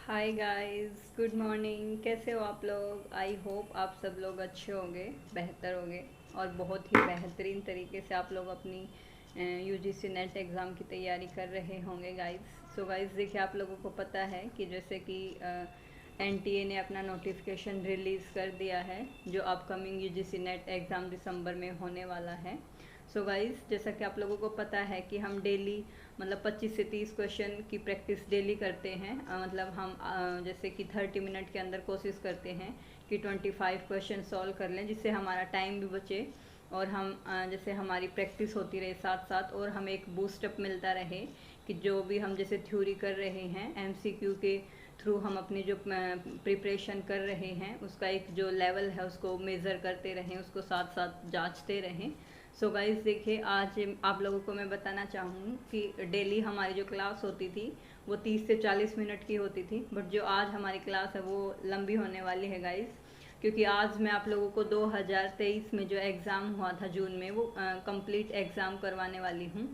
Hi guys, good morning. कैसे हो आप लोग? आई होप आप सब लोग अच्छे होंगे, बेहतर होंगे और बहुत ही बेहतरीन तरीके से आप लोग अपनी यूजीसी नेट एग्ज़ाम की तैयारी कर रहे होंगे गाइस। सो गाइस देखिए, आप लोगों को पता है कि जैसे कि एनटीए ने अपना नोटिफिकेशन रिलीज़ कर दिया है जो अपकमिंग यूजीसी नेट एग्ज़ाम दिसंबर में होने वाला है। सो गाइस, जैसा कि आप लोगों को पता है कि हम डेली मतलब 25 से 30 क्वेश्चन की प्रैक्टिस डेली करते हैं। मतलब हम जैसे कि 30 मिनट के अंदर कोशिश करते हैं कि 25 क्वेश्चन सॉल्व कर लें, जिससे हमारा टाइम भी बचे और हम जैसे हमारी प्रैक्टिस होती रहे साथ साथ, और हमें एक बूस्टअप मिलता रहे कि जो भी हम जैसे थ्योरी कर रहे हैं एमसीक्यू के थ्रू, हम अपनी जो प्रिपरेशन कर रहे हैं उसका एक जो लेवल है उसको मेज़र करते रहें, उसको साथ साथ जांचते रहें। सो गाइस देखिए, आज आप लोगों को मैं बताना चाहूँ कि डेली हमारी जो क्लास होती थी वो 30 से 40 मिनट की होती थी, बट जो आज हमारी क्लास है वो लंबी होने वाली है गाइस, क्योंकि आज मैं आप लोगों को 2023 में जो एग्ज़ाम हुआ था जून में वो कंप्लीट एग्ज़ाम करवाने वाली हूँ।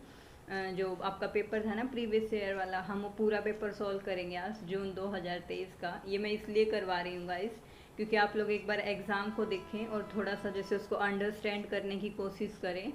जो आपका पेपर था ना प्रीवियस ईयर वाला, हम वो पूरा पेपर सॉल्व करेंगे आज जून 2023 का। ये मैं इसलिए करवा रही हूँ गाइस क्योंकि आप लोग एक बार एग्ज़ाम को देखें और थोड़ा सा जैसे उसको अंडरस्टैंड करने की कोशिश करें।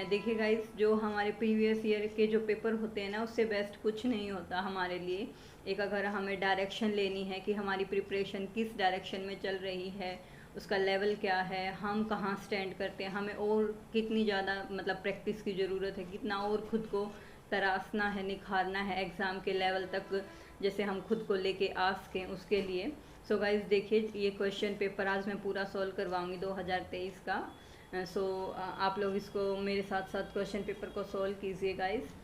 देखिए गाइस, जो हमारे प्रीवियस ईयर के जो पेपर होते हैं ना उससे बेस्ट कुछ नहीं होता हमारे लिए। एक अगर हमें डायरेक्शन लेनी है कि हमारी प्रिपरेशन किस डायरेक्शन में चल रही है, उसका लेवल क्या है, हम कहाँ स्टैंड करते हैं, हमें और कितनी ज़्यादा मतलब प्रैक्टिस की ज़रूरत है, कितना और खुद को तराशना है, निखारना है एग्ज़ाम के लेवल तक, जैसे हम खुद को लेके आ सकें उसके लिए। सो गाइस देखिए, ये क्वेश्चन पेपर आज मैं पूरा सॉल्व करवाऊंगी 2023 का। सो आप लोग इसको मेरे साथ साथ क्वेश्चन पेपर को सॉल्व कीजिए गाइस।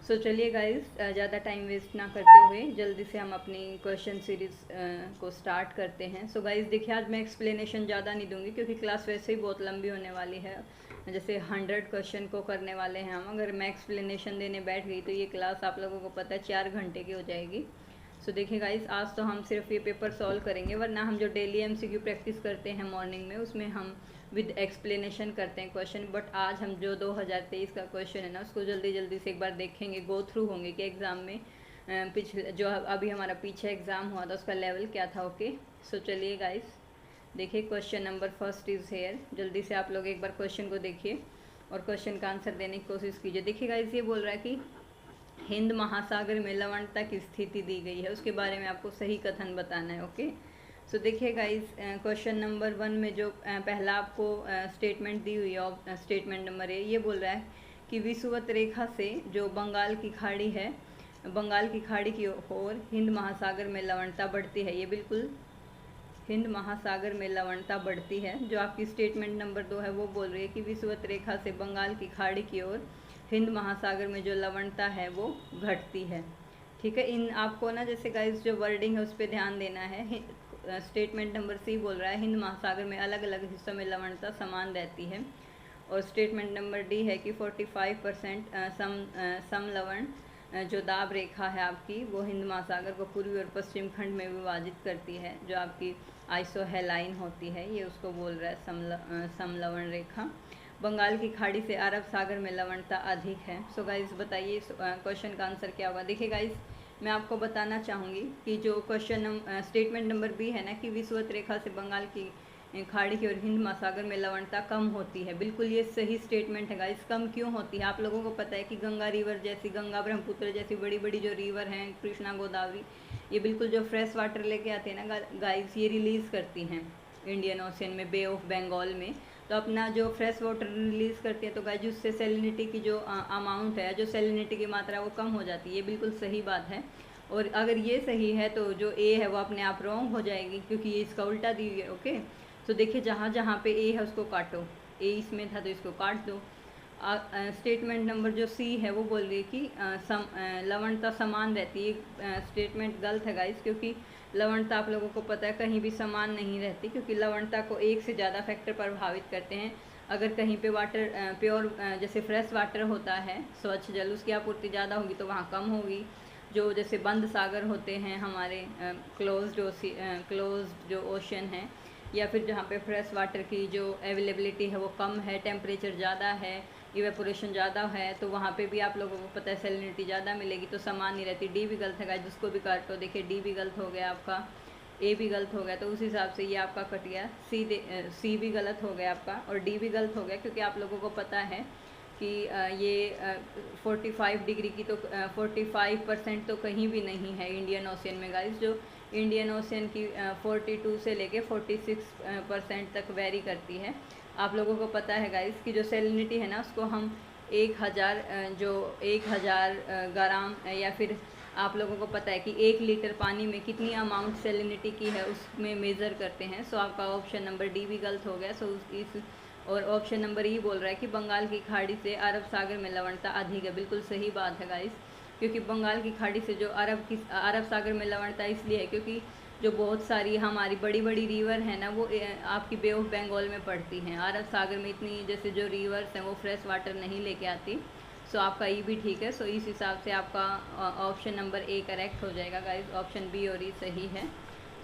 सो चलिए गाइस, ज़्यादा टाइम वेस्ट ना करते हुए जल्दी से हम अपनी क्वेश्चन सीरीज़ को स्टार्ट करते हैं। सो गाइस देखिए, आज मैं एक्सप्लेनेशन ज़्यादा नहीं दूंगी क्योंकि क्लास वैसे ही बहुत लंबी होने वाली है। जैसे 100 क्वेश्चन को करने वाले हैं हम, अगर मैं एक्सप्लेनेशन देने बैठ गई तो ये क्लास आप लोगों को पता है 4 घंटे की हो जाएगी। सो देखिए गाइस, आज तो हम सिर्फ ये पेपर सॉल्व करेंगे, वरना हम जो डेली एमसीक्यू प्रैक्टिस करते हैं मॉर्निंग में उसमें हम विद एक्सप्लेनेशन करते हैं क्वेश्चन। बट आज हम जो 2023 का क्वेश्चन है ना उसको जल्दी जल्दी से एक बार देखेंगे, गो थ्रू होंगे कि एग्ज़ाम में पिछले जो अभी हमारा पीछे एग्ज़ाम हुआ था उसका लेवल क्या था। ओके, सो चलिए गाइस देखिए, question number first is here. जल्दी से आप लोग एक बार क्वेश्चन को देखिए और क्वेश्चन का आंसर देने की कोशिश कीजिए। देखिए गाइस, ये बोल रहा है कि हिंद महासागर में लवणता की स्थिति दी गई है, उसके बारे में आपको सही कथन बताना है। ओके, सो देखिए गाइस, क्वेश्चन नंबर 1 में जो पहला आपको स्टेटमेंट दी हुई है, स्टेटमेंट नंबर ए, ये बोल रहा है कि विषुवत रेखा से जो बंगाल की खाड़ी है, बंगाल की खाड़ी की ओर हिंद महासागर में लवणता बढ़ती है। ये बिल्कुल हिंद महासागर में लवणता बढ़ती है। जो आपकी स्टेटमेंट नंबर 2 है वो बोल रही है कि विषुवत रेखा से बंगाल की खाड़ी की ओर हिंद महासागर में जो लवणता है वो घटती है। ठीक है, इन आपको ना जैसे गाइस जो वर्डिंग है उस पर ध्यान देना है। स्टेटमेंट नंबर सी बोल रहा है हिंद महासागर में अलग अलग हिस्सों में लवणता समान रहती है। और स्टेटमेंट नंबर डी है कि 45% समलवण जो दाब रेखा है आपकी, वो हिंद महासागर को पूर्वी और पश्चिम खंड में विभाजित करती है। जो आपकी आइसोहेलाइन होती है, ये उसको बोल रहा है समलवण रेखा। बंगाल की खाड़ी से अरब सागर में लवणता अधिक है। सो गाइस बताइए क्वेश्चन का आंसर क्या होगा। देखिए गाइस, मैं आपको बताना चाहूँगी कि जो क्वेश्चन स्टेटमेंट नंबर बी है ना कि विषुवत रेखा से बंगाल की खाड़ी की और हिंद महासागर में लवणता कम होती है, बिल्कुल ये सही स्टेटमेंट है गाइस। कम क्यों होती है? आप लोगों को पता है कि गंगा रिवर जैसी, गंगा ब्रह्मपुत्र जैसी बड़ी बड़ी जो रिवर हैं, कृष्णा गोदावरी, ये बिल्कुल जो फ्रेश वाटर लेके आते हैं ना गाइस, ये रिलीज़ करती हैं इंडियन ओशन में, बे ऑफ बंगाल में। तो अपना जो फ्रेश वाटर रिलीज़ करती है तो गाइस उससे सेलिनिटी की जो अमाउंट है, जो सेलिनिटी की मात्रा वो कम हो जाती है। ये बिल्कुल सही बात है। और अगर ये सही है तो जो ए है वो अपने आप रॉन्ग हो जाएगी क्योंकि ये इसका उल्टा दी हुई है। ओके, तो देखिए जहाँ जहाँ पे ए है उसको काटो, ए इसमें था तो इसको काट दो। स्टेटमेंट नंबर जो सी है वो बोल रही है कि लवणता समान रहती है। स्टेटमेंट गलत है गाइस, क्योंकि लवणता आप लोगों को पता है कहीं भी समान नहीं रहती, क्योंकि लवणता को एक से ज़्यादा फैक्टर प्रभावित करते हैं। अगर कहीं पे वाटर प्योर जैसे फ्रेश वाटर होता है, स्वच्छ जल, उसकी आपूर्ति ज़्यादा होगी तो वहाँ कम होगी। जो जैसे बंद सागर होते हैं हमारे, क्लोज्ड जो ओशन है, या फिर जहाँ पे फ्रेश वाटर की जो अवेलेबिलिटी है वो कम है, टेम्परेचर ज़्यादा है, इवेपोरेशन ज़्यादा है तो वहाँ पे भी आप लोगों को पता है सैलिनिटी ज़्यादा मिलेगी, तो समान नहीं रहती। डी भी गलत है गाइस, जिसको भी काटो देखिए डी भी गलत हो गया आपका, ए भी गलत हो गया, तो उस हिसाब से ये आपका कट गया। सी भी गलत हो गया आपका और डी भी गलत हो गया, क्योंकि आप लोगों को पता है कि ये 45 डिग्री की तो 45% तो कहीं भी नहीं है इंडियन ओशियन में गाइस। जो इंडियन ओशियन की 42 से लेके 46% तक वेरी करती है। आप लोगों को पता है गाइस कि जो सैलिनिटी है ना उसको हम 1000 जो 1000 ग्राम या फिर आप लोगों को पता है कि 1 लीटर पानी में कितनी अमाउंट सैलिनिटी की है उसमें मेज़र करते हैं। सो आपका ऑप्शन नंबर डी भी गलत हो गया। सो इस और ऑप्शन नंबर ई बोल रहा है कि बंगाल की खाड़ी से अरब सागर में लवणता अधिक है। बिल्कुल सही बात है गाइस, क्योंकि बंगाल की खाड़ी से जो अरब सागर में लवणता इसलिए है क्योंकि जो बहुत सारी हमारी बड़ी बड़ी रिवर है ना वो आपकी बे ऑफ बंगाल में पड़ती हैं। अरब सागर में इतनी जैसे जो रिवर्स हैं वो फ्रेश वाटर नहीं लेके आती। सो आपका ई भी ठीक है। सो इस हिसाब से आपका ऑप्शन नंबर ए करेक्ट हो जाएगा गाइस, ऑप्शन बी और ई सही है।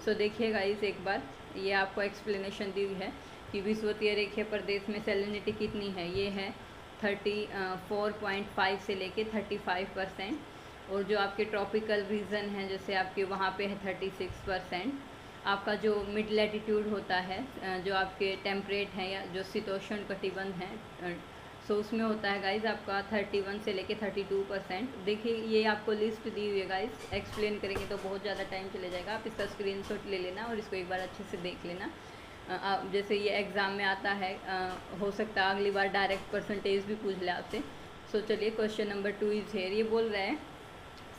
सो देखिए गाइस एक बार ये आपको एक्सप्लेनेशन दी हुई है कि विषुवतीय रेखीय प्रदेश में सैलिनिटी कितनी है। ये है 34.5 से लेके 35%, और जो आपके ट्रॉपिकल रीजन हैं जैसे आपके वहाँ पे है 36%। आपका जो मिड लैटिट्यूड होता है जो आपके टेम्परेट हैं या जो शीतोष्ण कटिबंध हैं, सो उसमें होता है गाइज आपका 31 से लेके 32%। देखिए ये आपको लिस्ट दी हुई है गाइज, एक्सप्लेन करेंगे तो बहुत ज़्यादा टाइम चले जाएगा। आप इसका स्क्रीनशॉट ले लेना और इसको एक बार अच्छे से देख लेना। जैसे ये एग्ज़ाम में आता है, हो सकता है अगली बार डायरेक्ट परसेंटेज भी पूछ ले आपसे। सो चलिए क्वेश्चन नंबर 2 इज हेयर। ये बोल रहे हैं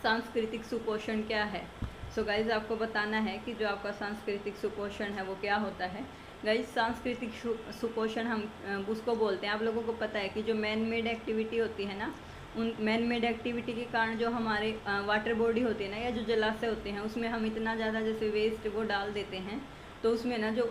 सांस्कृतिक सुपोषण क्या है। सो गाइज आपको बताना है कि जो आपका सांस्कृतिक सुपोषण है वो क्या होता है। गाइज सांस्कृतिक सुपोषण हम उसको बोलते हैं, आप लोगों को पता है कि जो मैन मेड एक्टिविटी होती है ना, उन मैन मेड एक्टिविटी के कारण जो हमारे वाटर बॉडी होती है ना या जो जलाशय होते हैं उसमें हम इतना ज़्यादा जैसे वेस्ट वो डाल देते हैं, तो उसमें ना जो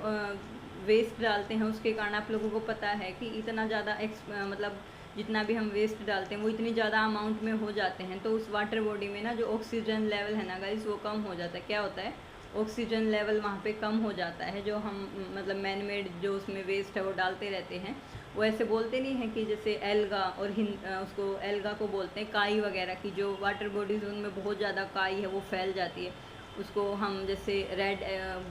वेस्ट डालते हैं उसके कारण आप लोगों को पता है कि इतना ज़्यादा मतलब जितना भी हम वेस्ट डालते हैं वो इतनी ज़्यादा अमाउंट में हो जाते हैं, तो उस वाटर बॉडी में ना जो ऑक्सीजन लेवल है ना गाइस वो कम हो जाता है। क्या होता है, ऑक्सीजन लेवल वहाँ पे कम हो जाता है। जो हम मतलब मैन मेड जो उसमें वेस्ट है वो डालते रहते हैं, वो ऐसे बोलते नहीं हैं कि जैसे एल्गा और उसको एल्गा को बोलते हैं काई वगैरह की, जो वाटर बॉडीज़ उनमें बहुत ज़्यादा काई है वो फैल जाती है, उसको हम जैसे रेड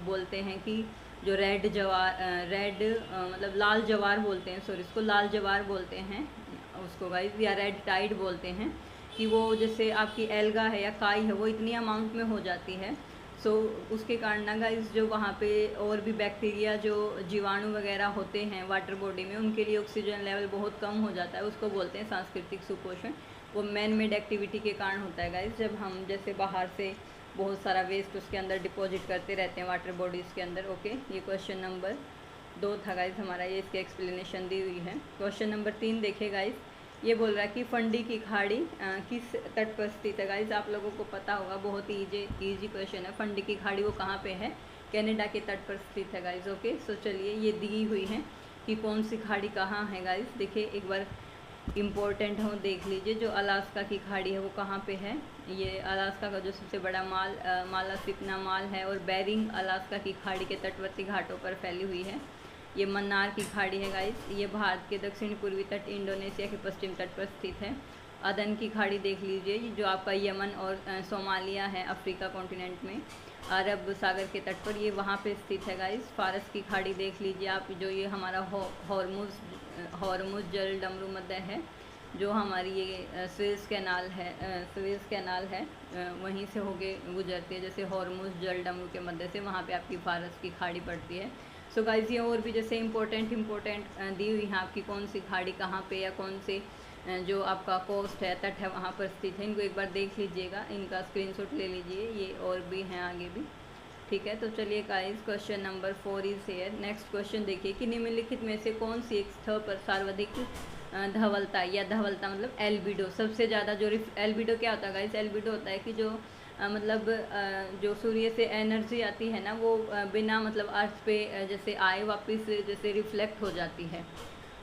बोलते हैं कि जो रेड मतलब लाल जवार बोलते हैं, सॉरी इसको लाल जवार बोलते हैं उसको गाइस, या रेड टाइड बोलते हैं कि वो जैसे आपकी एल्गा है या काई है वो इतनी अमाउंट में हो जाती है। सो उसके कारण ना गाइस जो वहाँ पे और भी बैक्टीरिया जो जीवाणु वगैरह होते हैं वाटर बॉडी में उनके लिए ऑक्सीजन लेवल बहुत कम हो जाता है, उसको बोलते हैं सांस्कृतिक सुपोषण। वो मैन मेड एक्टिविटी के कारण होता है गाइस, जब हम जैसे बाहर से बहुत सारा वेस्ट उसके अंदर डिपॉजिट करते रहते हैं वाटर बॉडीज़ के अंदर। ओके, ये क्वेश्चन नंबर 2 था गाइस हमारा, ये इसकी एक्सप्लेनेशन दी हुई है। क्वेश्चन नंबर 3 देखिए गाइस, ये बोल रहा है कि फंडी की खाड़ी किस तट पर स्थित है। गाइस आप लोगों को पता होगा, बहुत ही इजी क्वेश्चन है। फंडी की खाड़ी वो कहाँ पे है, कनाडा के तट पर स्थित है गाइस। ओके, सो चलिए ये दी हुई है कि कौन सी खाड़ी कहाँ है गाइस। देखिए एक बार इम्पोर्टेंट हो देख लीजिए, जो अलास्का की खाड़ी है वो कहाँ पे है। ये अलास्का का जो सबसे बड़ा मालासिपना माल है और बेरिंग अलास्का की खाड़ी के तटवर्ती घाटों पर फैली हुई है। ये मन्नार की खाड़ी है गाइस, ये भारत के दक्षिण पूर्वी तट इंडोनेशिया के पश्चिम तट पर स्थित है। अदन की खाड़ी देख लीजिए, जो आपका यमन और सोमालिया है अफ्रीका कॉन्टिनेंट में अरब सागर के तट पर, ये वहाँ पे स्थित है गाइस। फारस की खाड़ी देख लीजिए आप, जो ये हमारा हॉर्मुज जल डमरू मध्य है, जो हमारी ये स्वेज कैनाल है वहीं से होके गुजरती है, जैसे हॉर्मुज जल डमरू के मध्य से वहाँ पे आपकी फारस की खाड़ी पड़ती है। सो गाइस ये और भी जैसे इम्पोर्टेंट दी हुई है आपकी कौन सी खाड़ी कहाँ पे या कौन से जो आपका कोस्ट है तट है वहाँ पर स्थित है, इनको एक बार देख लीजिएगा, इनका स्क्रीनशॉट ले लीजिए, ये और भी हैं आगे भी, ठीक है। तो चलिए guys question number 4 is here. Next question देखिए कि निम्नलिखित में से कौन सी एक सतह पर सर्वाधिक धवलता या धवलता मतलब एल्बिडो, सबसे ज़्यादा जो एल्बिडो क्या होता है गाइस, एल्बिडो होता है कि जो मतलब जो सूर्य से एनर्जी आती है ना वो बिना मतलब अर्थ पे जैसे आए वापस जैसे रिफ्लेक्ट हो जाती है,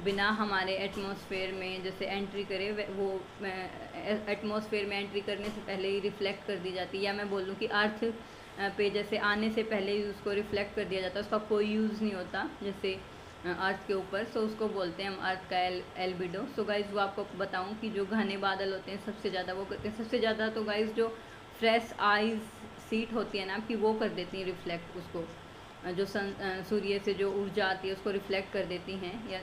बिना हमारे एटमॉस्फेयर में जैसे एंट्री करे, वो एटमॉस्फेयर में एंट्री करने से पहले ही रिफ्लेक्ट कर दी जाती है, या मैं बोलूँ कि अर्थ पे जैसे आने से पहले ही उसको रिफ्लेक्ट कर दिया जाता है, उसका कोई यूज़ नहीं होता। जैसे अर्थ के ऊपर, सो उसको बोलते हैं हम अर्थ का एल्बिडो। सो गाइज वो आपको बताऊं कि जो घने बादल होते हैं सबसे ज़्यादा वो करते हैं, सबसे ज़्यादा तो गाइज जो फ्रेश आइज सीट होती है ना आपकी, वो कर देती हैं रिफ्लेक्ट उसको, जो सूर्य से जो ऊर्जा आती है उसको रिफ्लेक्ट कर देती हैं। या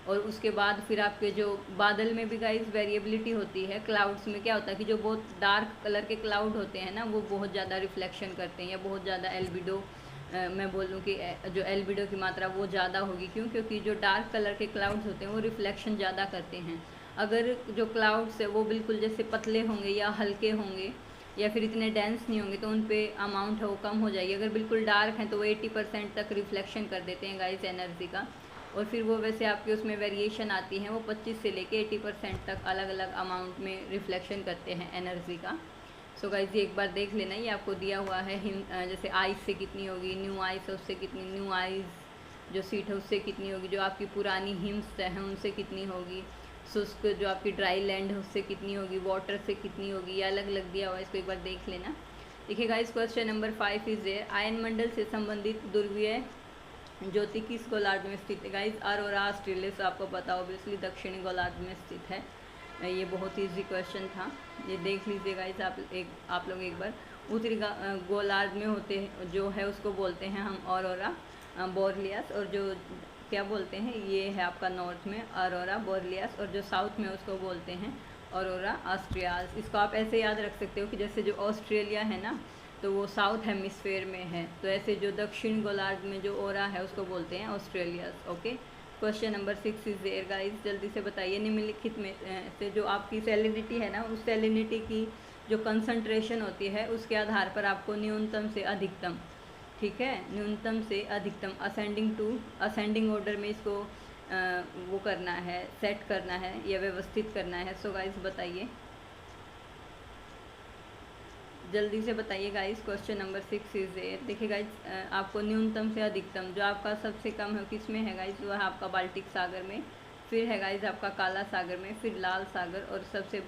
और उसके बाद फिर आपके जो बादल में भी गाइस वेरिएबिलिटी होती है। क्लाउड्स में क्या होता है कि जो बहुत डार्क कलर के क्लाउड होते हैं ना, वो बहुत ज़्यादा रिफ्लेक्शन करते हैं या बहुत ज़्यादा एल्बिडो, मैं बोलूँ कि जो एल्बिडो की मात्रा वो ज़्यादा होगी। क्यों? क्योंकि जो डार्क कलर के क्लाउड्स होते हैं वो रिफ्लेक्शन ज़्यादा करते हैं। अगर जो क्लाउड्स है वो बिल्कुल जैसे पतले होंगे या हल्के होंगे या फिर इतने डेंस नहीं होंगे तो उन पे अमाउंट है वो कम हो जाएगी। अगर बिल्कुल डार्क हैं तो वो 80% तक रिफ्लेक्शन कर देते हैं गाइस एनर्जी का। और फिर वो वैसे आपके उसमें वेरिएशन आती है, वो 25 से लेके 80% तक अलग अलग अमाउंट में रिफ्लेक्शन करते हैं एनर्जी का। सो गाइस ये एक बार देख लेना, ये आपको दिया हुआ है जैसे आइज से कितनी होगी, न्यू आइज है उससे कितनी, न्यू आइज जो सीट है उससे कितनी होगी, जो आपकी पुरानी हिम्स हैं उनसे कितनी होगी, शुष्क जो आपकी ड्राई लैंड है उससे कितनी होगी, वाटर से कितनी होगी, ये अलग अलग दिया हुआ है, इसको एक बार देख लेना। देखिए guys question number 5 is there, ion मंडल से संबंधित ध्रुवीय ज्योति किस गोलार्ध में स्थित है? गाइस अरोरा ऑस्ट्रेलिस, आपको पता ऑब्वियसली दक्षिणी गोलार्ध में स्थित है। ये बहुत इजी क्वेश्चन था, ये देख लीजिए गाइस आप लोग एक बार। उत्तरी गोलार्ध में होते हैं जो है उसको बोलते हैं हम ऑरोरा बोरलियस, और जो क्या बोलते हैं ये है आपका नॉर्थ में अरोरा बोरलियस, और जो साउथ में उसको बोलते हैं ऑरोरा ऑस्ट्रियास। इसको आप ऐसे याद रख सकते हो कि जैसे जो ऑस्ट्रेलिया है ना तो वो साउथ हेमिस्फेयर में है, तो ऐसे जो दक्षिण गोलार्ध में जो ओरा है उसको बोलते हैं Australis. Okay, question number 6 is there guys, जल्दी से बताइए निम्नलिखित में से जो आपकी सैलिनिटी है ना, उस सैलिनिटी की जो कंसंट्रेशन होती है उसके आधार पर आपको न्यूनतम से अधिकतम, ठीक है, न्यूनतम से अधिकतम असेंडिंग ऑर्डर में इसको वो करना है, सेट करना है या व्यवस्थित करना है। सो गाइस बताइए, जल्दी से बताइए guys. Question number 6 is there, देखिए गाइस आपको न्यूनतम से अधिकतम, जो आपका सबसे कम है किस में है गाइस, वो है आपका बाल्टिक सागर में, फिर है गाइस आपका काला सागर में, फिर लाल सागर, और सबसे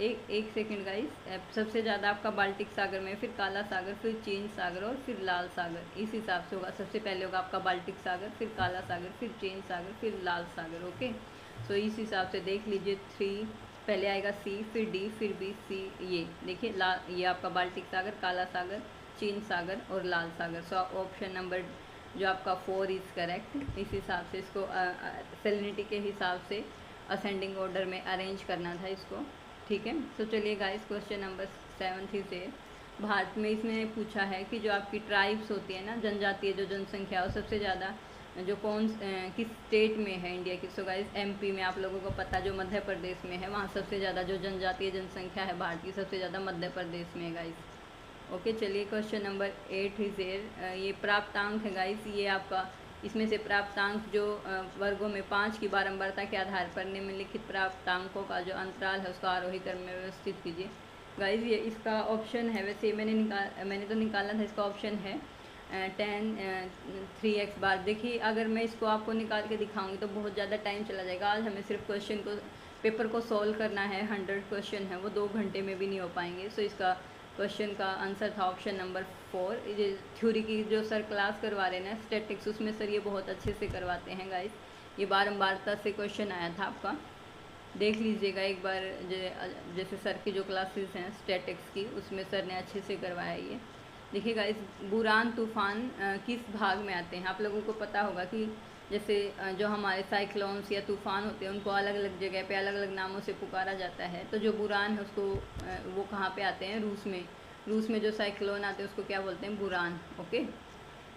एक सेकंड गाइस, सबसे ज़्यादा आपका बाल्टिक सागर में, फिर काला सागर, फिर चीन सागर और फिर लाल सागर। इस हिसाब से होगा, सबसे पहले होगा आपका बाल्टिक सागर, फिर काला सागर, फिर चीन सागर, फिर लाल सागर। ओके, सो इस हिसाब से देख लीजिए। 3 पहले आएगा सी, फिर डी, फिर बी, सी। ये देखिए ये आपका बाल्टिक सागर, काला सागर, चीन सागर और लाल सागर। सो ऑप्शन नंबर जो आपका 4 इज़ करेक्ट। इस हिसाब से इसको सैलिनिटी के हिसाब से असेंडिंग ऑर्डर में अरेंज करना था इसको, ठीक है। तो चलिए गाइस क्वेश्चन नंबर 7 से भारत में इसमें पूछा है कि जो आपकी ट्राइब्स होती है ना, जनजातीय जो जनसंख्या हो सबसे ज़्यादा जो किस स्टेट में है इंडिया की। सो गाइस एमपी में, आप लोगों को पता जो मध्य प्रदेश में है, वहाँ सबसे ज़्यादा जो जनजातीय जनसंख्या है भारत की सबसे ज़्यादा मध्य प्रदेश में है गाइस। ओके, चलिए क्वेश्चन नंबर 8 इज देयर, ये प्राप्तांक है गाइस, ये आपका इसमें से प्राप्तांक जो वर्गों में 5 की बारंबारता के आधार पर निम्नलिखित प्राप्तांकों का जो अंतराल है उसका आरोही क्रम में व्यवस्थित कीजिए। गाइस ये इसका ऑप्शन है, वैसे मैंने तो निकाला था, इसका ऑप्शन है 10 3x बार। देखिए अगर मैं इसको आपको निकाल के दिखाऊंगी तो बहुत ज़्यादा टाइम चला जाएगा। आज हमें सिर्फ पेपर को सॉल्व करना है, 100 क्वेश्चन है, वो 2 घंटे में भी नहीं हो पाएंगे। सो इसका क्वेश्चन का आंसर था ऑप्शन नंबर 4। ये थ्योरी की जो सर क्लास करवा रहे हैं स्टैटिक्स, उसमें सर ये बहुत अच्छे से करवाते हैं गाइस। ये बारंबारता से क्वेश्चन आया था आपका, देख लीजिएगा एक बार। जैसे सर की जो क्लासेस हैं स्टैटिक्स की, उसमें सर ने अच्छे से करवाया ये। देखिए गाइस बुरान तूफ़ान किस भाग में आते हैं? आप लोगों को पता होगा कि जैसे जो हमारे साइक्लोन्स या तूफ़ान होते हैं उनको अलग अलग जगह पे अलग अलग नामों से पुकारा जाता है। तो जो बुरान है उसको वो कहाँ पे आते हैं? रूस में जो साइक्लोन आते हैं उसको क्या बोलते हैं? बुरान। ओके,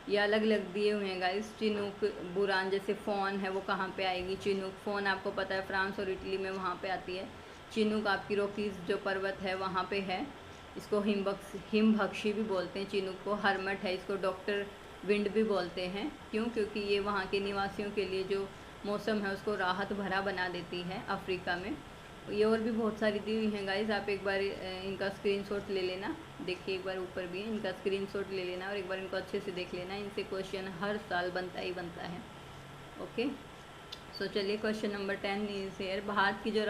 ये अलग अलग दिए हुए हैं गाइस। चिनूक, बुरान, जैसे फ़ोन है वो कहाँ पे आएगी? चिनूक, फ़ोन आपको पता है फ्रांस और इटली में वहाँ पे आती है। चिनूक आपकी रॉकीज जो पर्वत है वहाँ पे है। इसको हिमभक्षी भी बोलते हैं चिनूक को। हरमट है, इसको डॉक्टर विंड भी बोलते हैं। क्यों? क्योंकि ये वहाँ के निवासियों के लिए जो मौसम है उसको राहत भरा बना देती है अफ्रीका में। ये और भी बहुत सारी दी हुई हैं गाइस, आप एक बार इनका स्क्रीनशॉट ले लेना। देखिए एक बार ऊपर भी है, इनका स्क्रीनशॉट ले लेना और एक बार इनको अच्छे से देख लेना। इनसे क्वेश्चन हर साल बनता ही बनता है। ओके, सो चलिए question number 10 is here, Bharat की जो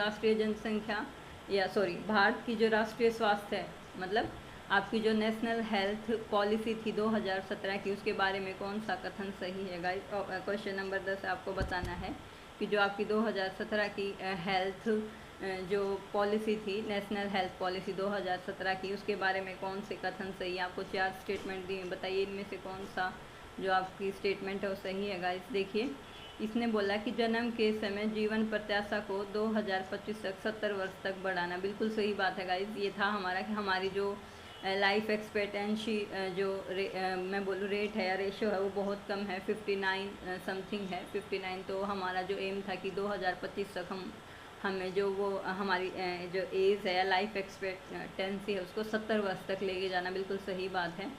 राष्ट्रीय स्वास्थ्य है, मतलब आपकी जो नेशनल हेल्थ पॉलिसी थी 2017 की, उसके बारे में कौन सा कथन सही है गाइस। क्वेश्चन नंबर 10 आपको बताना है कि जो आपकी 2017 की हेल्थ जो पॉलिसी थी, नेशनल हेल्थ पॉलिसी 2017 की, उसके बारे में कौन से कथन सही है। आपको 4 स्टेटमेंट दिए, बताइए इनमें से कौन सा जो आपकी स्टेटमेंट है वो सही है गाइस। देखिए, इसने बोला कि जन्म के समय जीवन प्रत्याशा को 2025 तक 70 वर्ष तक बढ़ाना। बिल्कुल सही बात है गाइस। ये था हमारा कि हमारी जो लाइफ एक्सपेक्टेंसी जो मैं बोलूँ रेट है या रेशो है वो बहुत कम है, 59 समथिंग है, 59। तो हमारा जो एम था कि 2025 तक हमें जो वो हमारी जो एज है या लाइफ एक्सपेक्टेंसी है उसको 70 वर्ष तक लेके जाना। बिल्कुल सही बात है।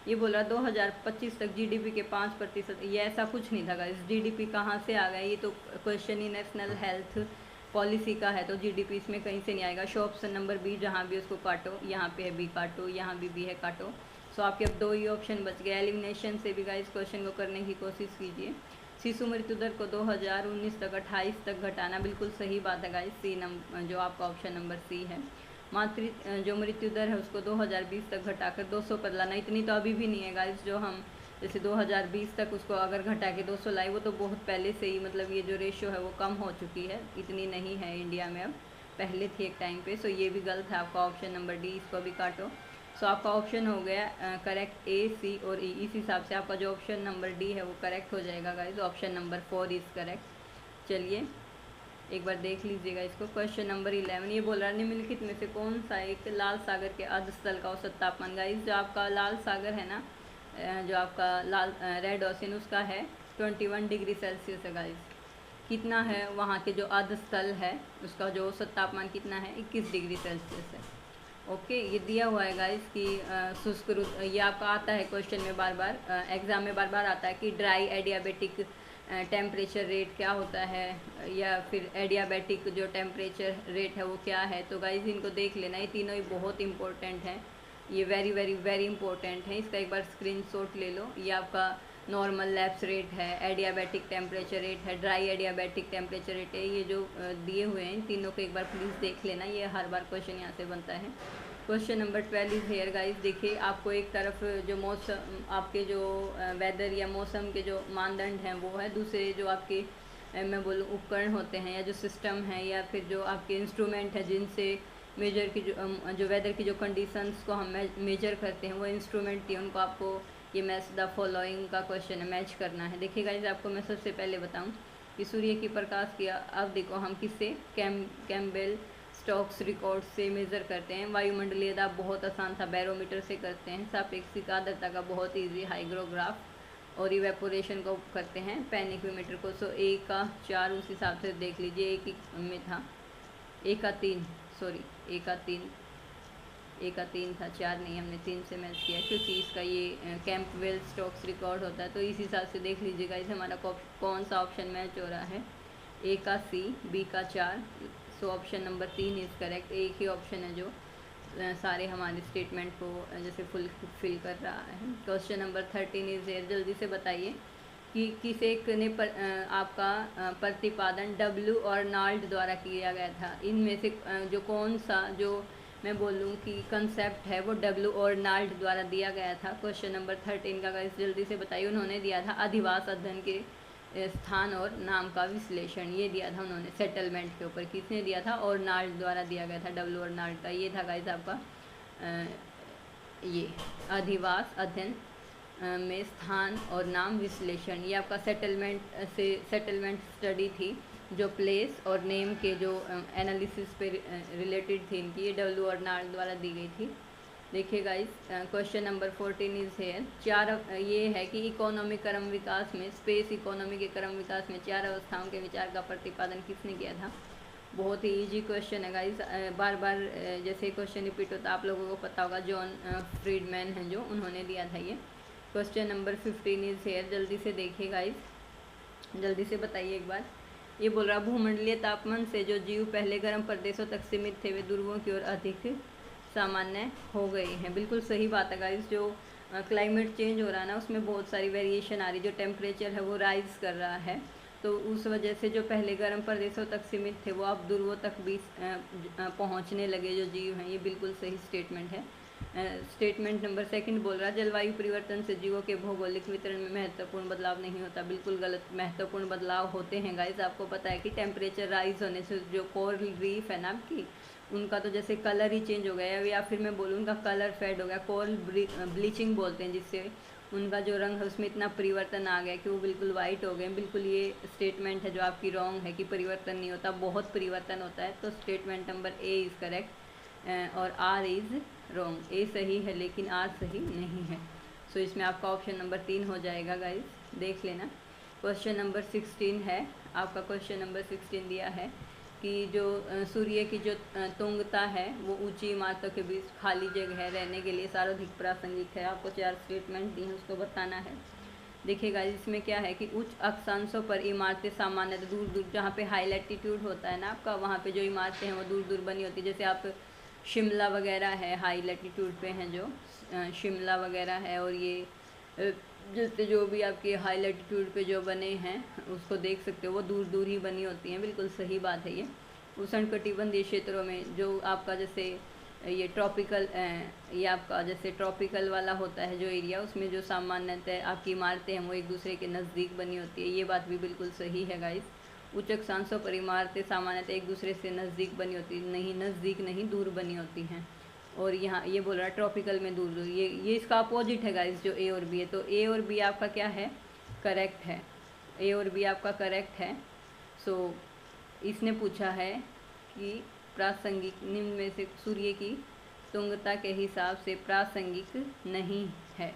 ये बोल रहा 2025 तक जीडीपी के 5%। ये ऐसा कुछ नहीं था गाइस। जीडीपी कहाँ से आ गया, ये तो क्वेश्चन ही नेशनल हेल्थ पॉलिसी का है, तो जीडीपी इसमें कहीं से नहीं आएगा। सो ऑप्शन नंबर बी, जहाँ भी उसको काटो, यहाँ पे है बी काटो, यहाँ भी बी है काटो। सो आपके अब 2 ही ऑप्शन बच गए। एलिमिनेशन से भी गाइस क्वेश्चन को करने की कोशिश कीजिए। शिशु मृत्यु दर को 2019 तक 28 तक घटाना। बिल्कुल सही बात है गाइस। सी नंबर जो आपका ऑप्शन नंबर सी है। मातृ जो मृत्यु दर है उसको 2020 तक घटाकर 200 पर लाना। इतनी तो अभी भी नहीं है गाइस। जो हम जैसे 2020 तक उसको अगर घटा के 200 लाए, वो तो बहुत पहले से ही, मतलब ये जो रेशियो है वो कम हो चुकी है, इतनी नहीं है इंडिया में अब, पहले थी एक टाइम पे। सो ये भी गलत है आपका ऑप्शन नंबर डी, इसको भी काटो। सो आपका ऑप्शन हो गया करेक्ट ए, सी और ई। इस हिसाब से आपका जो ऑप्शन नंबर डी है वो करेक्ट हो जाएगा guys. Option number 4 is correct. चलिए एक बार देख लीजिएगा इसको। क्वेश्चन नंबर 11 ये बोल रहा है निम्नलिखित में से कौन सा एक लाल सागर के अर्ध स्थल का औसत तापमान। गाइज जो आपका लाल सागर है ना, जो आपका लाल रेड ओशन, उसका है 21 डिग्री सेल्सियस है गाइज। कितना है वहाँ के जो अर्ध स्थल है उसका जो औसत तापमान कितना है, 21 डिग्री सेल्सियस है। ओके, ये दिया हुआ है गाइस कि शुष्क ऋतु, ये आपका आता है क्वेश्चन में बार बार, एग्जाम में बार बार आता है कि ड्राई एडियाबेटिक टेम्परेचर रेट क्या होता है, या फिर एडियाबेटिक जो टेम्परेचर रेट है वो क्या है। तो गाइस इनको देख लेना, ये तीनों ही बहुत इंपॉर्टेंट हैं, ये वेरी वेरी वेरी इंपॉर्टेंट है। इसका एक बार स्क्रीनशॉट ले लो। ये आपका नॉर्मल लैप्स रेट है, एडियाबेटिक टेम्परेचर रेट है, ड्राई एडियाबेटिक टेम्परेचर रेट है। ये जो दिए हुए हैं तीनों को एक बार प्लीज़ देख लेना, ये हर बार क्वेश्चन यहाँ से बनता है। Question number 12 is here guys. देखिए आपको एक तरफ जो मौसम, आपके जो वेदर या मौसम के जो मानदंड हैं वो है, दूसरे जो आपके मैं बोलूँ उपकरण होते हैं या जो सिस्टम है या फिर जो आपके इंस्ट्रूमेंट है जिनसे मेजर की जो वेदर की जो कंडीशंस को हम मेजर करते हैं वो इंस्ट्रूमेंट थी, उनको आपको ये मैच द फॉलोइंग का क्वेश्चन है, मैच करना है। देखिए गाइस आपको मैं सबसे पहले बताऊं कि सूर्य की प्रकाश की अवधि को हम किससे, कैम्बेल स्टोक्स रिकॉर्ड से मेज़र करते हैं। वायुमंडलीय दाब बहुत आसान था, बैरोमीटर से करते हैं। सापेक्षिक आर्द्रता का बहुत ईजी, हाइग्रोग्राफ। और इवेपोरेशन को करते हैं पेनिक्यूमीटर को। सो ए का 4 उस हिसाब से देख लीजिए, एक ही में था, ए का 3 था, 4 नहीं, हमने 3 से मैच किया क्योंकि इसका ये कैंपवेल स्टोक्स रिकॉर्ड होता है। तो इस हिसाब से देख लीजिएगा इसे हमारा कौन सा ऑप्शन मैच हो रहा है, ए का C, बी का 4। सो ऑप्शन नंबर 3 इज़ करेक्ट। एक ही ऑप्शन है जो सारे हमारे स्टेटमेंट को जैसे फुलफिल कर रहा है। Question number 13 is here. जल्दी से बताइए कि किस एक ने आपका प्रतिपादन डब्ल्यू और नाल्ड द्वारा किया गया था। इनमें से जो कौन सा जो मैं बोलूँ कि कंसेप्ट है वो डब्ल्यू और नाल्ड द्वारा दिया गया था। क्वेश्चन नंबर 13 का गाइस जल्दी से बताइए। उन्होंने दिया था अधिवास अध्ययन के स्थान और नाम का विश्लेषण, ये दिया था उन्होंने सेटलमेंट के ऊपर। किसने दिया था, और नाल्ड द्वारा दिया गया था, डब्ल्यू और नाल्ड का। ये था गाइस आपका ये अधिवास अध्ययन में स्थान और नाम विश्लेषण। ये आपका सेटलमेंट स्टडी थी जो प्लेस और नेम के जो एनालिसिस पे रिलेटेड थी इनकी, ये डब्ल्यू और नाल्ड द्वारा दी गई थी। देखिए guys question number 14 is here. 4 ये है कि इकोनॉमी क्रम विकास में, स्पेस इकोनॉमी के क्रम विकास में 4 अवस्थाओं के विचार का प्रतिपादन किसने किया था। बहुत ही इजी क्वेश्चन है गाइस। बार बार जैसे क्वेश्चन रिपीट होता है आप लोगों को पता होगा, जॉन फ्रीडमैन हैं जो, उन्होंने दिया था ये। Question number 15 is here. जल्दी से देखिए गाइस, जल्दी से बताइए एक बार। ये बोल रहा भूमंडलीय तापमान से जो जीव पहले गर्म प्रदेशों तक सीमित थे वे ध्रुवों की ओर अधिक सामान्य हो गए हैं। बिल्कुल सही बात है गाइस। जो क्लाइमेट चेंज हो रहा है ना, उसमें बहुत सारी वेरिएशन आ रही है, जो टेम्परेचर है वो राइज कर रहा है। तो उस वजह से जो पहले गर्म प्रदेशों तक सीमित थे वो अब ध्रुवों तक भी पहुंचने लगे जो जीव हैं। ये बिल्कुल सही स्टेटमेंट है। स्टेटमेंट नंबर सेकंड बोल रहा है जलवायु परिवर्तन से जीवों के भौगोलिक वितरण में महत्वपूर्ण बदलाव नहीं होता। बिल्कुल गलत, महत्वपूर्ण बदलाव होते हैं गाइस। आपको पता है कि टेम्परेचर राइज होने से जो कोरल रीफ है ना आपकी, उनका तो जैसे कलर ही चेंज हो गया है, या फिर मैं बोलूँ उनका कलर फेड हो गया, कोरल ब्लीचिंग बोलते हैं, जिससे उनका जो रंग है उसमें इतना परिवर्तन आ गया कि वो बिल्कुल वाइट हो गए। बिल्कुल ये स्टेटमेंट है जो आपकी रॉन्ग है कि परिवर्तन नहीं होता, बहुत परिवर्तन होता है। तो statement number A is correct और आर इज़ रॉन्ग। ए सही है लेकिन आर सही नहीं है। सो इसमें आपका ऑप्शन नंबर 3 हो जाएगा गाइस, देख लेना। क्वेश्चन नंबर 16 है आपका। क्वेश्चन नंबर 16 दिया है कि जो सूर्य की जो तुंगता है वो ऊंची इमारतों के बीच खाली जगह है रहने के लिए सर्वाधिक प्रासंगिक है। आपको 4 स्टेटमेंट दी हैं, उसको बताना है। देखिएगा इसमें क्या है कि उच्च अक्षांशों पर इमारतें सामान्यतः दूर दूर, जहाँ पे हाई लैटिट्यूड होता है ना आपका, वहाँ पे जो इमारतें हैं वो दूर दूर बनी होती है। जैसे आप शिमला वगैरह है, हाई लैटिट्यूड पे हैं जो शिमला वगैरह है, और ये जैसे जो भी आपके हाई लैटिट्यूड पे जो बने हैं उसको देख सकते हो, वो दूर दूर ही बनी होती हैं। बिल्कुल सही बात है ये। उष्णकटिबंधीय क्षेत्रों में जो आपका जैसे ये ट्रॉपिकल, ये आपका जैसे ट्रॉपिकल वाला होता है जो एरिया, उसमें जो सामान्यतः आपकी इमारतें हैं वो एक दूसरे के नज़दीक बनी होती है। ये बात भी बिल्कुल सही है गाइस। उच्च अक्षांशों पर इमारतें सामान्यतः एक दूसरे से नज़दीक बनी होती नहीं, नज़दीक नहीं दूर बनी होती हैं। और यहाँ ये बोल रहा है ट्रॉपिकल में दूर दूर, ये इसका अपोजिट है गाइस, जो ए और बी है। तो ए और बी आपका क्या है, करेक्ट है। ए और बी आपका करेक्ट है। सो इसने पूछा है कि प्रासंगिक निम्न में से सूर्य की तुंगता के हिसाब से प्रासंगिक नहीं है।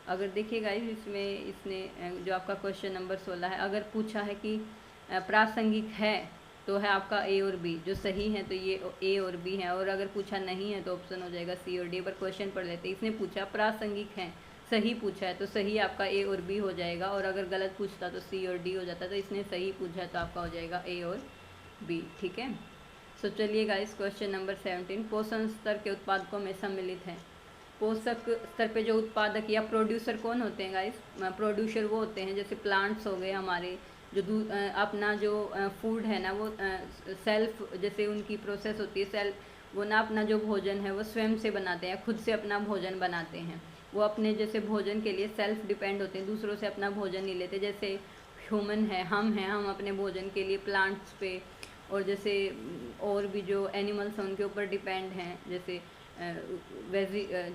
अगर देखिएगा इसमें इसने जो आपका क्वेश्चन नंबर 16 है, अगर पूछा है कि प्रासंगिक है तो है आपका ए और बी, जो सही है तो ये ए और बी है। और अगर पूछा नहीं है तो ऑप्शन हो जाएगा सी और डी। पर क्वेश्चन पढ़ लेते हैं। इसने पूछा प्रासंगिक है, सही पूछा है तो सही आपका ए और बी हो जाएगा, और अगर गलत पूछता तो सी और डी हो जाता। तो इसने सही पूछा है तो आपका हो जाएगा ए और बी, ठीक है। सो चलिए गाइस, क्वेश्चन नंबर 17 पोषण स्तर के उत्पादकों में सम्मिलित है। पोषक स्तर पे जो उत्पादक या प्रोड्यूसर कौन होते हैं गाइस, प्रोड्यूसर वो होते हैं जैसे प्लांट्स हो गए हमारे, जो अपना जो फूड है ना वो सेल्फ, जैसे उनकी प्रोसेस होती है सेल्फ, वो ना अपना जो भोजन है वो स्वयं से बनाते हैं, खुद से अपना भोजन बनाते हैं। वो अपने जैसे भोजन के लिए सेल्फ डिपेंड होते हैं, दूसरों से अपना भोजन नहीं लेते। जैसे ह्यूमन है, हम अपने भोजन के लिए प्लांट्स पे, और जैसे और भी जो एनिमल्स हैं उनके ऊपर डिपेंड हैं। जैसे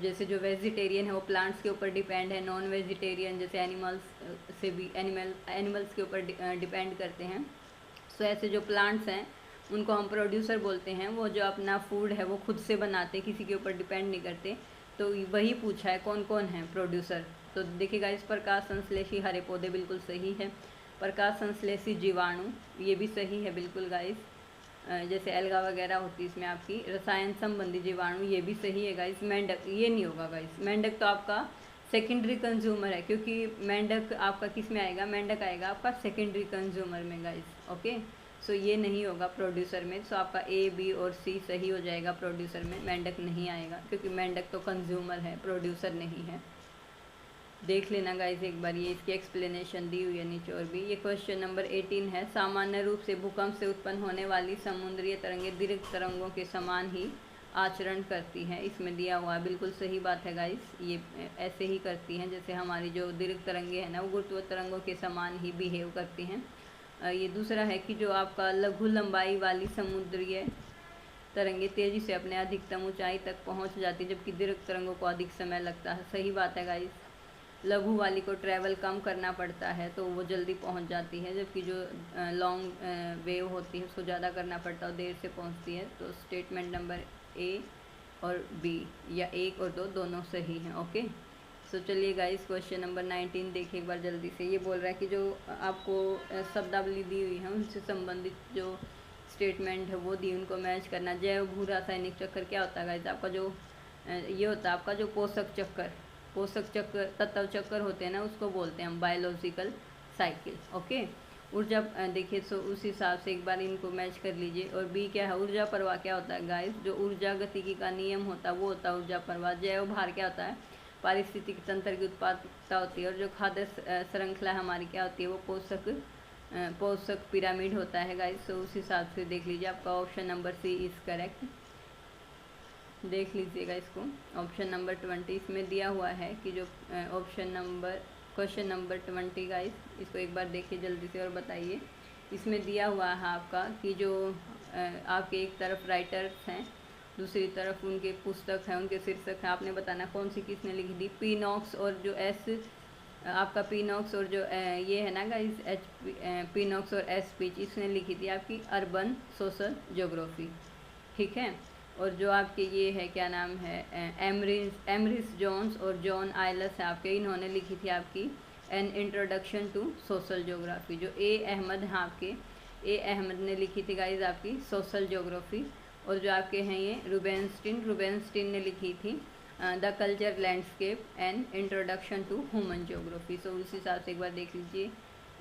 जैसे जो वेजिटेरियन है वो प्लांट्स के ऊपर डिपेंड है, नॉन वेजिटेरियन जैसे एनिमल्स से भी एनिमल्स के ऊपर डिपेंड करते हैं। सो ऐसे जो प्लांट्स हैं उनको हम प्रोड्यूसर बोलते हैं, वो जो अपना फूड है वो खुद से बनाते, किसी के ऊपर डिपेंड नहीं करते। तो वही पूछा है कौन कौन है प्रोड्यूसर। तो देखिएगा इस प्रकाश संश्लेषी हरे पौधे बिल्कुल सही है। प्रकाश संश्लेषी जीवाणु ये भी सही है बिल्कुल गाइस, जैसे एल्गा वगैरह होती है इसमें आपकी। रसायन संबंधी जीवाणु ये भी सही है गाइस। मेंढक ये नहीं होगा गाइस, मेंढक तो आपका सेकेंडरी कंज्यूमर है, क्योंकि मेंढक आपका किस में आएगा, मेंढक आएगा आपका सेकेंडरी कंज्यूमर में गाइस, ओके। सो ये नहीं होगा प्रोड्यूसर में। सो आपका ए बी और सी सही हो जाएगा। प्रोड्यूसर में मेंढक नहीं आएगा, क्योंकि मेंढक तो कंज्यूमर है, प्रोड्यूसर नहीं है। देख लेना गाइस एक बार, ये इसकी एक्सप्लेनेशन दी हुई है नीचे और भी। ये क्वेश्चन नंबर 18 है। सामान्य रूप से भूकंप से उत्पन्न होने वाली समुद्रीय तरंगें दीर्घ तरंगों के समान ही आचरण करती हैं, इसमें दिया हुआ है। बिल्कुल सही बात है गाइस, ये ऐसे ही करती हैं जैसे हमारी जो दीर्घ तरंगें हैं ना वो गुरुत्व तरंगों के समान ही बिहेव करती हैं। ये दूसरा है कि जो आपका लघु लंबाई वाली समुद्रीय तरंगे तेज़ी से अपने अधिकतम ऊंचाई तक पहुंच जाती, जबकि दीर्घ तरंगों को अधिक समय लगता है। सही बात है गाइस, लघु वाली को ट्रैवल कम करना पड़ता है तो वो जल्दी पहुंच जाती है, जबकि जो लॉन्ग वेव होती है उसको ज़्यादा करना पड़ता है और देर से पहुंचती है। तो स्टेटमेंट नंबर ए और बी या 1 और 2 दोनों सही हैं, ओके। सो चलिए गाइस, क्वेश्चन नंबर 19 देखिए एक बार जल्दी से। ये बोल रहा है कि जो आपको शब्दावली दी हुई है उनसे संबंधित जो स्टेटमेंट है वो दी, उनको मैच करना। जैव भू रासायनिक चक्कर क्या होता है गाइस, आपका जो ये होता है आपका जो पोषक चक्कर तत्व चक्कर होते हैं ना उसको बोलते हैं हम बायोलॉजिकल साइकिल, ओके। ऊर्जा देखिए, सो उस हिसाब से एक बार इनको मैच कर लीजिए। और बी क्या है, ऊर्जा प्रवाह क्या होता है गाइस, जो ऊर्जा गतिकी का नियम होता है वो होता है ऊर्जा प्रवाह। जैव भार क्या होता है, पारिस्थितिक तंत्र की उत्पादकता होती है। और जो खाद्य श्रृंखला हमारी क्या होती है वो पोषक पिरामिड होता है गाइस। सो उस हिसाब से देख लीजिए, आपका option number C is correct. देख लीजिएगा इसको। ऑप्शन नंबर 20 इसमें दिया हुआ है कि जो क्वेश्चन नंबर 20 गाइस, इसको एक बार देखिए जल्दी से और बताइए। इसमें दिया हुआ है आपका कि जो आपके एक तरफ राइटर्स हैं, दूसरी तरफ उनके पुस्तक हैं, उनके शीर्षक हैं, आपने बताना कौन सी किसने लिखी थी। पीनॉक्स और जो आपका पीनॉक्स और जो ये है ना गाइस पीनॉक्स और एस पीच, इसने लिखी थी आपकी अर्बन सोशल ज्योग्राफी, ठीक है। और जो आपके ये है क्या नाम है एमरिस जोन्स और जॉन आइलस है आपके, इन्होंने लिखी थी आपकी an introduction to social geography. जो ए अहमद हैं आपके, ए अहमद ने लिखी थी गाइज आपकी सोशल ज्योग्राफी। और जो आपके हैं ये रुबेंस्टीन ने लिखी थी the culture landscape and introduction to human geography. So उस हिसाब से एक बार देख लीजिए,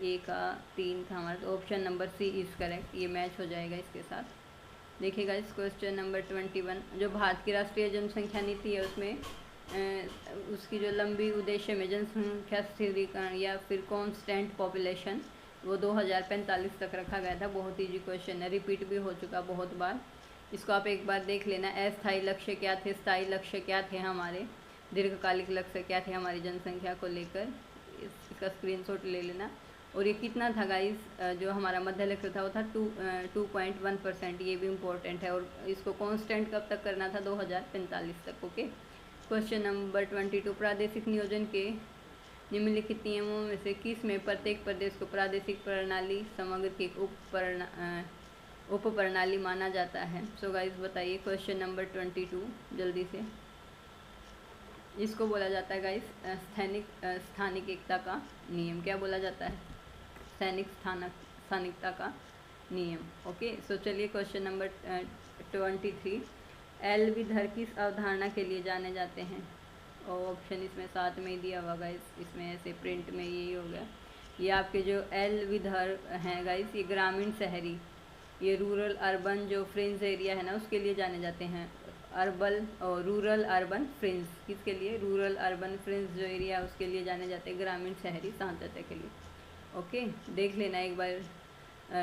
ए का 3 था हमारा, तो option number C is correct, ये मैच हो जाएगा इसके साथ। देखिएगा इस क्वेश्चन नंबर 21, जो भारत की राष्ट्रीय जनसंख्या नीति है उसमें उसकी जो लंबी उद्देश्य में जनसंख्या स्थिरीकरण या फिर कांस्टेंट पॉपुलेशन, वो 2045 तक रखा गया था। बहुत ईजी क्वेश्चन है, रिपीट भी हो चुका बहुत बार। इसको आप एक बार देख लेना। अस्थायी लक्ष्य क्या थे, स्थायी लक्ष्य क्या थे, हमारे दीर्घकालिक लक्ष्य क्या थे हमारी जनसंख्या को लेकर, इसका स्क्रीनशॉट ले लेना। और ये कितना था गाइस, जो हमारा मध्य लक्ष्य था वो था 2.1%, ये भी इम्पोर्टेंट है। और इसको कांस्टेंट कब तक करना था, 2045 तक, ओके। क्वेश्चन नंबर 22, प्रादेशिक नियोजन के निम्नलिखित नियमों में से किस में प्रत्येक प्रदेश को प्रादेशिक प्रणाली समग्र की उप प्रणाली माना जाता है। सो गाइस बताइए क्वेश्चन नंबर 22 जल्दी से। इसको बोला जाता है गाइस स्थानिक एकता का नियम। क्या बोला जाता है, स्थानिकता का नियम, ओके। सो चलिए क्वेश्चन नंबर 23, एल विधर किस अवधारणा के लिए जाने जाते हैं। और ऑप्शन इसमें साथ में ही दिया हुआ गाइस, इसमें ऐसे प्रिंट में यही हो गया। ये आपके जो एल विधर हैं गाइस, ये ग्रामीण शहरी, ये रूरल अर्बन जो फ्रिंज एरिया है ना उसके लिए जाने जाते हैं। रूरल अर्बन फ्रिंज, किसके लिए, रूरल अर्बन फ्रिंज जो एरिया है उसके लिए जाने जाते हैं, ग्रामीण शहरी साझाता के लिए, ओके। देख लेना एक बार।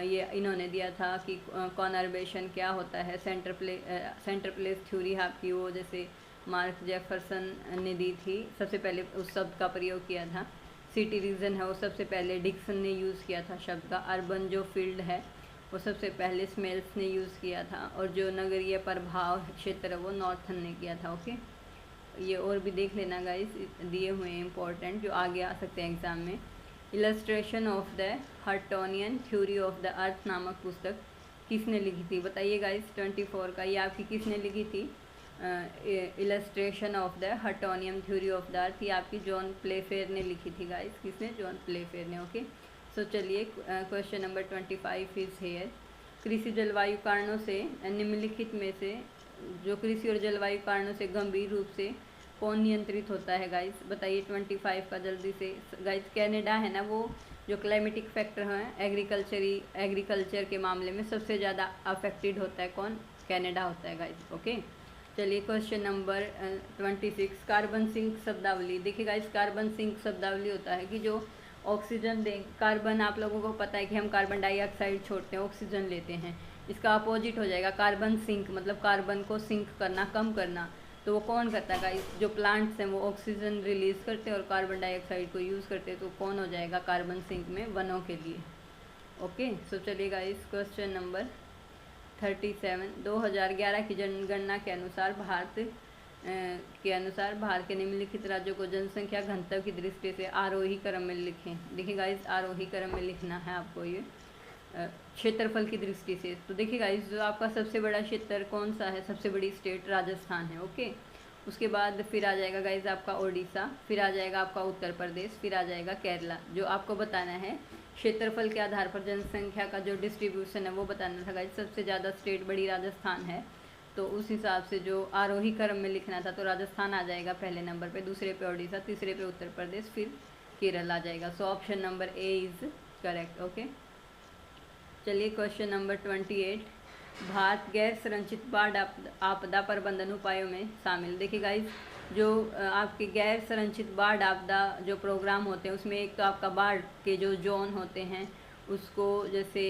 ये इन्होंने दिया था कि कॉनर्बेशन क्या होता है, सेंटर प्लेस थ्योरी है आपकी, वो जैसे मार्क जेफरसन ने दी थी, सबसे पहले उस शब्द का प्रयोग किया था। सिटी रीजन है वो सबसे पहले डिक्सन ने यूज़ किया था शब्द का। अर्बन जो फील्ड है वो सबसे पहले स्मेल्स ने यूज़ किया था। और जो नगरीय प्रभाव क्षेत्र है वो नॉर्थन ने किया था, ओके। ये और भी देख लेना गाइस, दिए हुए हैं इंपॉर्टेंट जो आगे आ सकते हैं एग्ज़ाम में। Illustration of the Huttonian theory of the earth नामक पुस्तक किसने लिखी थी, बताइए गाइस। 24 का ये आपकी किसने लिखी थी, illustration of the Huttonian theory of the earth, ये आपकी जॉन प्लेफेयर ने लिखी थी गाइस। किसने, जॉन प्लेफेयर ने, ओके। सो चलिए क्वेश्चन नंबर 25 इज हेयर, कृषि जलवायु कारणों से निम्नलिखित में से जो कृषि और जलवायु कारणों से गंभीर रूप से कौन नियंत्रित होता है गाइस, बताइए 25 का जल्दी से। गाइस कनाडा है ना, वो जो क्लाइमेटिक फैक्टर हैं एग्रीकल्चर के मामले में सबसे ज़्यादा अफेक्टेड होता है, कौन, कनाडा होता है गाइस, ओके। चलिए क्वेश्चन नंबर 26, कार्बन सिंक शब्दावली। देखिए गाइस कार्बन सिंक शब्दावली होता है कि जो ऑक्सीजन दें, कार्बन आप लोगों को पता है कि हम कार्बन डाइऑक्साइड छोड़ते हैं, ऑक्सीजन लेते हैं, इसका अपोजिट हो जाएगा कार्बन सिंक, मतलब कार्बन को सिंक करना, कम करना। तो वो कौन करता है गाइस, जो प्लांट्स हैं वो ऑक्सीजन रिलीज़ करते हैं और कार्बन डाइऑक्साइड को यूज़ करते हैं, तो कौन हो जाएगा कार्बन सिंक में, वनों के लिए, ओके। सो चलिएगा इस क्वेश्चन नंबर 37, 2011 की जनगणना के अनुसार भारत के निम्नलिखित राज्यों को जनसंख्या घनत्व की दृष्टि से आरोही क्रम में लिखें। देखिए गाइस आरोही क्रम में लिखना है आपको ये क्षेत्रफल की दृष्टि से। तो देखिए गाइस जो आपका सबसे बड़ा क्षेत्र कौन सा है, सबसे बड़ी स्टेट राजस्थान है, ओके। उसके बाद फिर आ जाएगा गाइस आपका उड़ीसा, फिर आ जाएगा आपका उत्तर प्रदेश, फिर आ जाएगा केरला। जो आपको बताना है क्षेत्रफल के आधार पर जनसंख्या का जो डिस्ट्रीब्यूशन है वो बताना था गाइस। सबसे ज़्यादा स्टेट बड़ी राजस्थान है, तो उस हिसाब से जो आरोही क्रम में लिखना था तो राजस्थान आ जाएगा पहले नंबर पे, दूसरे पे उड़ीसा, तीसरे पे उत्तर प्रदेश, फिर केरल आ जाएगा। सो option number A is correct, okay. चलिए क्वेश्चन नंबर 28, भारत गैर संरचित बाढ़ आपदा प्रबंधन उपायों में शामिल। देखिए गाइस जो आपके गैर संरचित बाढ़ आपदा जो प्रोग्राम होते हैं उसमें एक तो आपका बाढ़ के जो जोन होते हैं उसको जैसे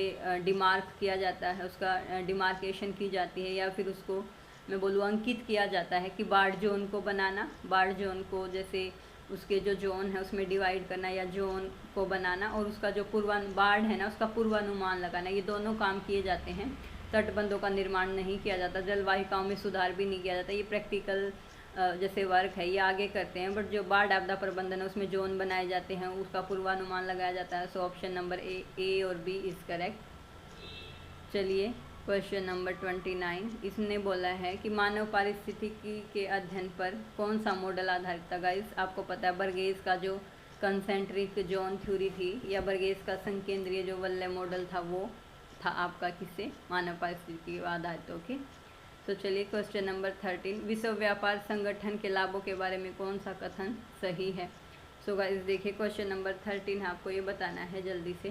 डिमार्क किया जाता है, उसका डिमार्केशन की जाती है, या फिर उसको मैं बोलूँ अंकित किया जाता है कि बाढ़ जोन को बनाना, बाढ़ जोन को जैसे उसके जो जोन है उसमें डिवाइड करना या जोन को बनाना, और उसका जो बाढ़ है ना उसका पूर्वानुमान लगाना, ये दोनों काम किए जाते हैं। तटबंधों का निर्माण नहीं किया जाता, जलवाहिकाओं में सुधार भी नहीं किया जाता। ये प्रैक्टिकल जैसे वर्क है ये आगे करते हैं, बट जो बाढ़ आपदा प्रबंधन है उसमें जोन बनाए जाते हैं, उसका पूर्वानुमान लगाया जाता है। सो ऑप्शन नंबर ए और बी इज़ करेक्ट। चलिए क्वेश्चन नंबर 29, इसने बोला है कि मानव पारिस्थितिकी के अध्ययन पर कौन सा मॉडल आधारित था। गाइस आपको पता है बर्गेस का जो कंसेंट्रिक जोन थ्योरी थी या बर्गेस का संकेंद्रीय जो वलय मॉडल था वो था आपका किससे, मानव पारिस्थितिकी आधारित। ओके, तो चलिए क्वेश्चन नंबर 13, विश्व व्यापार संगठन के लाभों के बारे में कौन सा कथन सही है। सो गाइस देखिए क्वेश्चन नंबर 13 है, आपको ये बताना है जल्दी से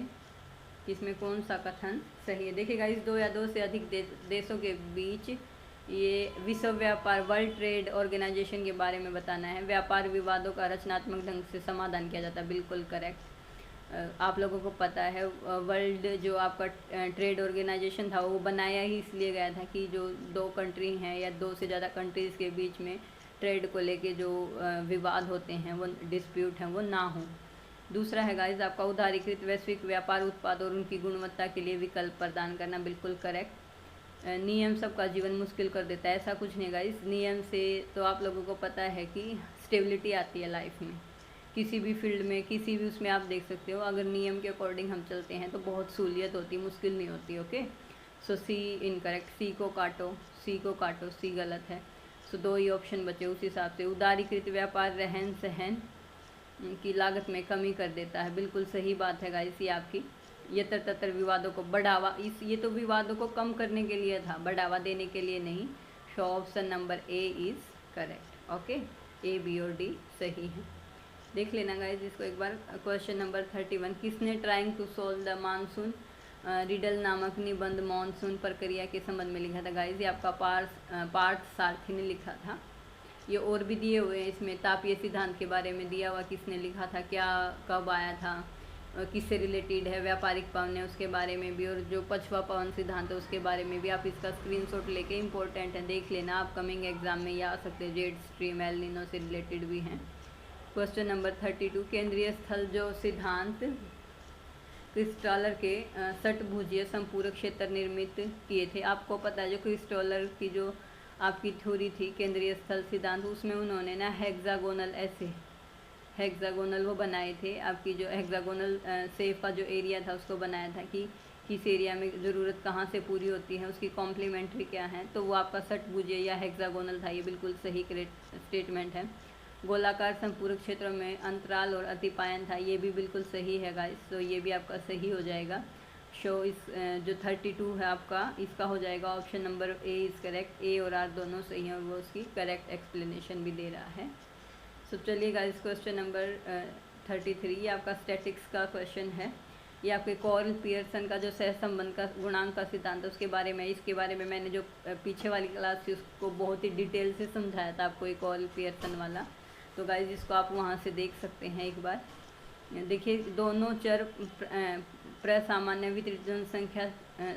कि इसमें कौन सा कथन सही है। देखिए गाइस, दो या दो से अधिक देशों के बीच ये विश्व व्यापार वर्ल्ड ट्रेड ऑर्गेनाइजेशन के बारे में बताना है। व्यापार विवादों का रचनात्मक ढंग से समाधान किया जाता है, बिल्कुल करेक्ट। आप लोगों को पता है वर्ल्ड जो आपका ट्रेड ऑर्गेनाइजेशन था वो बनाया ही इसलिए गया था कि जो दो कंट्री हैं या दो से ज़्यादा कंट्रीज़ के बीच में ट्रेड को लेके जो विवाद होते हैं वो डिस्प्यूट हैं वो ना हो। दूसरा है गाइस आपका उदारीकृत वैश्विक व्यापार उत्पाद और उनकी गुणवत्ता के लिए विकल्प प्रदान करना, बिल्कुल करेक्ट। नियम सबका जीवन मुश्किल कर देता है, ऐसा कुछ नहीं गाइस। नियम से तो आप लोगों को पता है कि स्टेबिलिटी आती है लाइफ में, किसी भी फील्ड में किसी भी उसमें आप देख सकते हो। अगर नियम के अकॉर्डिंग हम चलते हैं तो बहुत सहूलियत होती है, मुश्किल नहीं होती। ओके, सो सी इनकरेक्ट, सी को काटो, सी को काटो, सी गलत है। सो दो ही ऑप्शन बचे उस हिसाब से। उदारीकृत व्यापार रहन सहन की लागत में कमी कर देता है, बिल्कुल सही बात है गाइस ये आपकी। ये तत्र विवादों को बढ़ावा, ये तो विवादों को कम करने के लिए था, बढ़ावा देने के लिए नहीं। So option number A is correct. Okay, A B और डी सही है। देख लेना गाइज इसको एक बार। क्वेश्चन नंबर 31, किसने trying to solve the monsoon riddle नामक निबंध मानसून प्रक्रिया के संबंध में लिखा था। गाइज ये आपका पार्थ सारथी ने लिखा था। ये और भी दिए हुए हैं इसमें, तापीय सिद्धांत के बारे में दिया हुआ, किसने लिखा था, क्या कब आया था, किससे रिलेटेड है, व्यापारिक पवन है उसके बारे में भी, और जो पछवा पवन सिद्धांत है उसके बारे में भी। आप इसका स्क्रीनशॉट लेके इंपॉर्टेंट है देख लेना, अपकमिंग एग्जाम में ये आ सकते हैं। जेट स्ट्रीम एल नीनो से रिलेटेड भी हैं। क्वेश्चन नंबर 32, केंद्रीय स्थल जो सिद्धांत क्रिस्टॉलर के षटभुजीय संपूरक क्षेत्र निर्मित किए थे। आपको पता है जो क्रिस्टॉलर की जो आपकी थ्योरी थी केंद्रीय स्थल सिद्धांत, उसमें उन्होंने ना हेक्सागोनल ऐसे हेक्सागोनल वो बनाए थे। आपकी जो हेक्सागोनल शेप का जो एरिया था उसको बनाया था कि किस एरिया में ज़रूरत कहाँ से पूरी होती है, उसकी कॉम्प्लीमेंट्री क्या है, तो वो आपका षटभुजीय या हेक्सागोनल था। ये बिल्कुल सही स्टेटमेंट है। गोलाकार संपूरक क्षेत्रों में अंतराल और अतिपायन था, ये भी बिल्कुल सही है गाइस, तो ये भी आपका सही हो जाएगा। शो इस जो 32 है आपका, इसका हो जाएगा option number A is correct. A और आर दोनों सही हैं और वो उसकी करेक्ट एक्सप्लेनेशन भी दे रहा है। सो चलिए गाइस क्वेश्चन नंबर 33, ये आपका स्टैटिक्स का क्वेश्चन है। ये आपके कॉर्ल पियर्सन का जो सहसंबंध का गुणांक का सिद्धांत है उसके बारे में। इसके बारे में मैंने जो पीछे वाली क्लास थी उसको बहुत ही डिटेल से समझाया था आपको, ये कॉर्ल पियर्सन वाला। तो गाइज इसको आप वहाँ से देख सकते हैं एक बार। देखिए दोनों चर प्रसामान्य वितरित जनसंख्या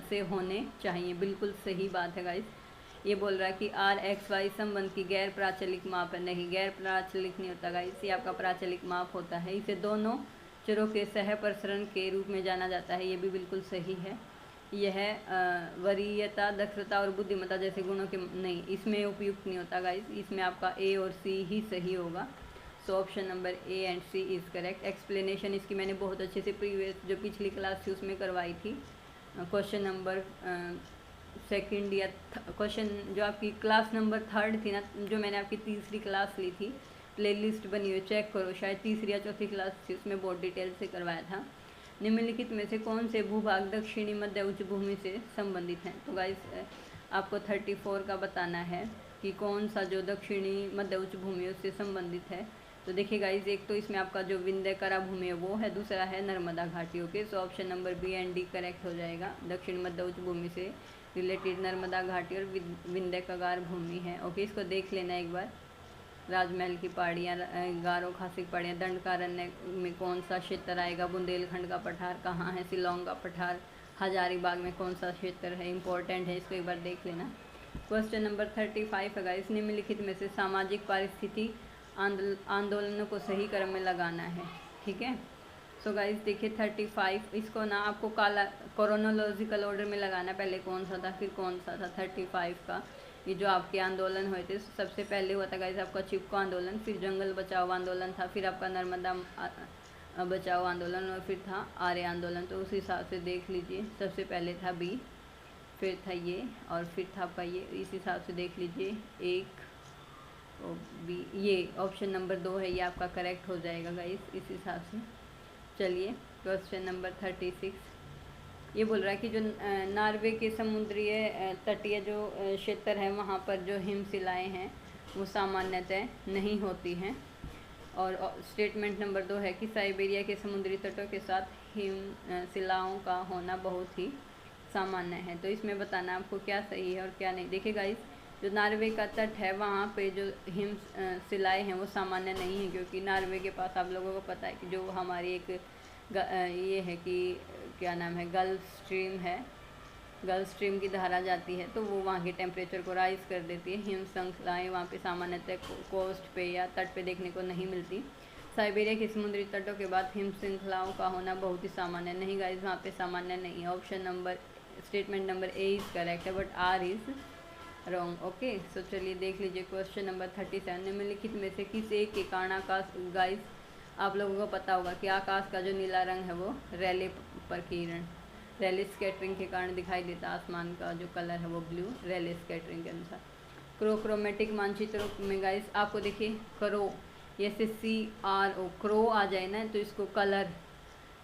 से होने चाहिए, बिल्कुल सही बात है गाइज। ये बोल रहा है कि आर एक्स वाई संबंध की गैर प्राचलिक माप है, नहीं गैर प्राचलिक नहीं होता गाइज, ये आपका प्राचलिक माप होता है। इसे दोनों चरों के सह प्रसरण के रूप में जाना जाता है, ये भी बिल्कुल सही है। यह वरीयता, दक्षता और बुद्धिमत्ता जैसे गुणों के नहीं, इसमें उपयुक्त नहीं होता गाइस, इसमें आपका ए और सी ही सही होगा। So option number A and C is correct. Explanation इसकी मैंने बहुत अच्छे से प्रीवियस जो पिछली क्लास थी उसमें करवाई थी। क्वेश्चन नंबर सेकंड या क्वेश्चन जो आपकी क्लास नंबर 3 थी ना, जो मैंने आपकी तीसरी क्लास ली थी, प्ले लिस्ट बनी हुई चेक करो, शायद तीसरी या चौथी क्लास थी, उसमें बहुत डिटेल से करवाया था। निम्नलिखित में से कौन से भूभाग दक्षिणी मध्य उच्च भूमि से संबंधित हैं। तो गाइस आपको 34 का बताना है कि कौन सा जो दक्षिणी मध्य उच्च भूमि उससे संबंधित है। तो देखिए गाइस, एक तो इसमें आपका जो विंध्य करा भूमि है वो है, दूसरा है नर्मदा घाटी। Okay, so option number B and D correct हो जाएगा। दक्षिण मध्य उच्च भूमि से रिलेटेड नर्मदा घाटी और विंध्य कगार भूमि है। ओके, इसको देख लेना एक बार। राजमहल की पहाड़ियाँ, गारो खासी पहाड़ियाँ, दंडकारण्य में कौन सा क्षेत्र आएगा, बुंदेलखंड का पठार कहाँ है, शिलोंग का पठार, हजारीबाग में कौन सा क्षेत्र है, इंपॉर्टेंट है, इसको एक बार देख लेना। क्वेश्चन नंबर 35 है गाइस, निम्नलिखित में से सामाजिक पारिस्थिति आंदोलनों को सही क्रम में लगाना है। ठीक है, सो गाइस देखिए 35, इसको ना आपको क्रोनोलॉजिकल ऑर्डर में लगाना, पहले कौन सा था फिर कौन सा था। 35 का ये जो आपके आंदोलन हुए थे, सबसे पहले हुआ था गाइस आपका चिपको आंदोलन, फिर जंगल बचाओ आंदोलन था, फिर आपका नर्मदा बचाओ आंदोलन, और फिर था आर्य आंदोलन। तो उस हिसाब से देख लीजिए, सबसे पहले था बी, फिर था ये, और फिर था आपका ये, इस हिसाब से देख लीजिए। एक बी, ये ऑप्शन नंबर 2 है, ये आपका करेक्ट हो जाएगा गाइस इस हिसाब से। चलिए क्वेश्चन नंबर 36, ये बोल रहा है कि जो नॉर्वे के समुद्रीय तटीय जो क्षेत्र है वहाँ पर जो हिमशिलाएँ हैं वो सामान्यतः नहीं होती हैं। और स्टेटमेंट नंबर 2 है कि साइबेरिया के समुद्री तटों के साथ हिमशिलाओं का होना बहुत ही सामान्य है। तो इसमें बताना आपको क्या सही है और क्या नहीं। देखिए गाइस, जो नॉर्वे का तट है वहाँ पे जो हिमशिलाएँ हैं वो सामान्य नहीं है, क्योंकि नॉर्वे के पास आप लोगों को पता है कि जो हमारी एक ये है कि क्या नाम है, गल्फ स्ट्रीम है, गल्फ स्ट्रीम की धारा जाती है, तो वो वहाँ के टेम्परेचर को राइज कर देती है। हिम श्रृंखलाएँ वहाँ पे सामान्यतः कोस्ट पे या तट पे देखने को नहीं मिलती। साइबेरिया के समुद्री तटों के बाद हिम श्रृंखलाओं का होना बहुत ही सामान्य नहीं गाइस, वहाँ पे सामान्य नहीं है। Option number statement number A is correct है, but R is wrong. Okay, so चलिए देख लीजिए क्वेश्चन नंबर 37, निम्नलिखित में से किस एक के कारण आकाश, गाइस आप लोगों को पता होगा कि आकाश का जो नीला रंग है वो रैले प्रकीर्णन, रैले स्कैटरिंग के कारण दिखाई देता है। आसमान का जो कलर है वो ब्लू, रैले स्कैटरिंग के अनुसार। क्रोमेटिक मानचित्रों में गाइस आपको देखिए क्रो, जैसे CRO क्रो आ जाए ना तो इसको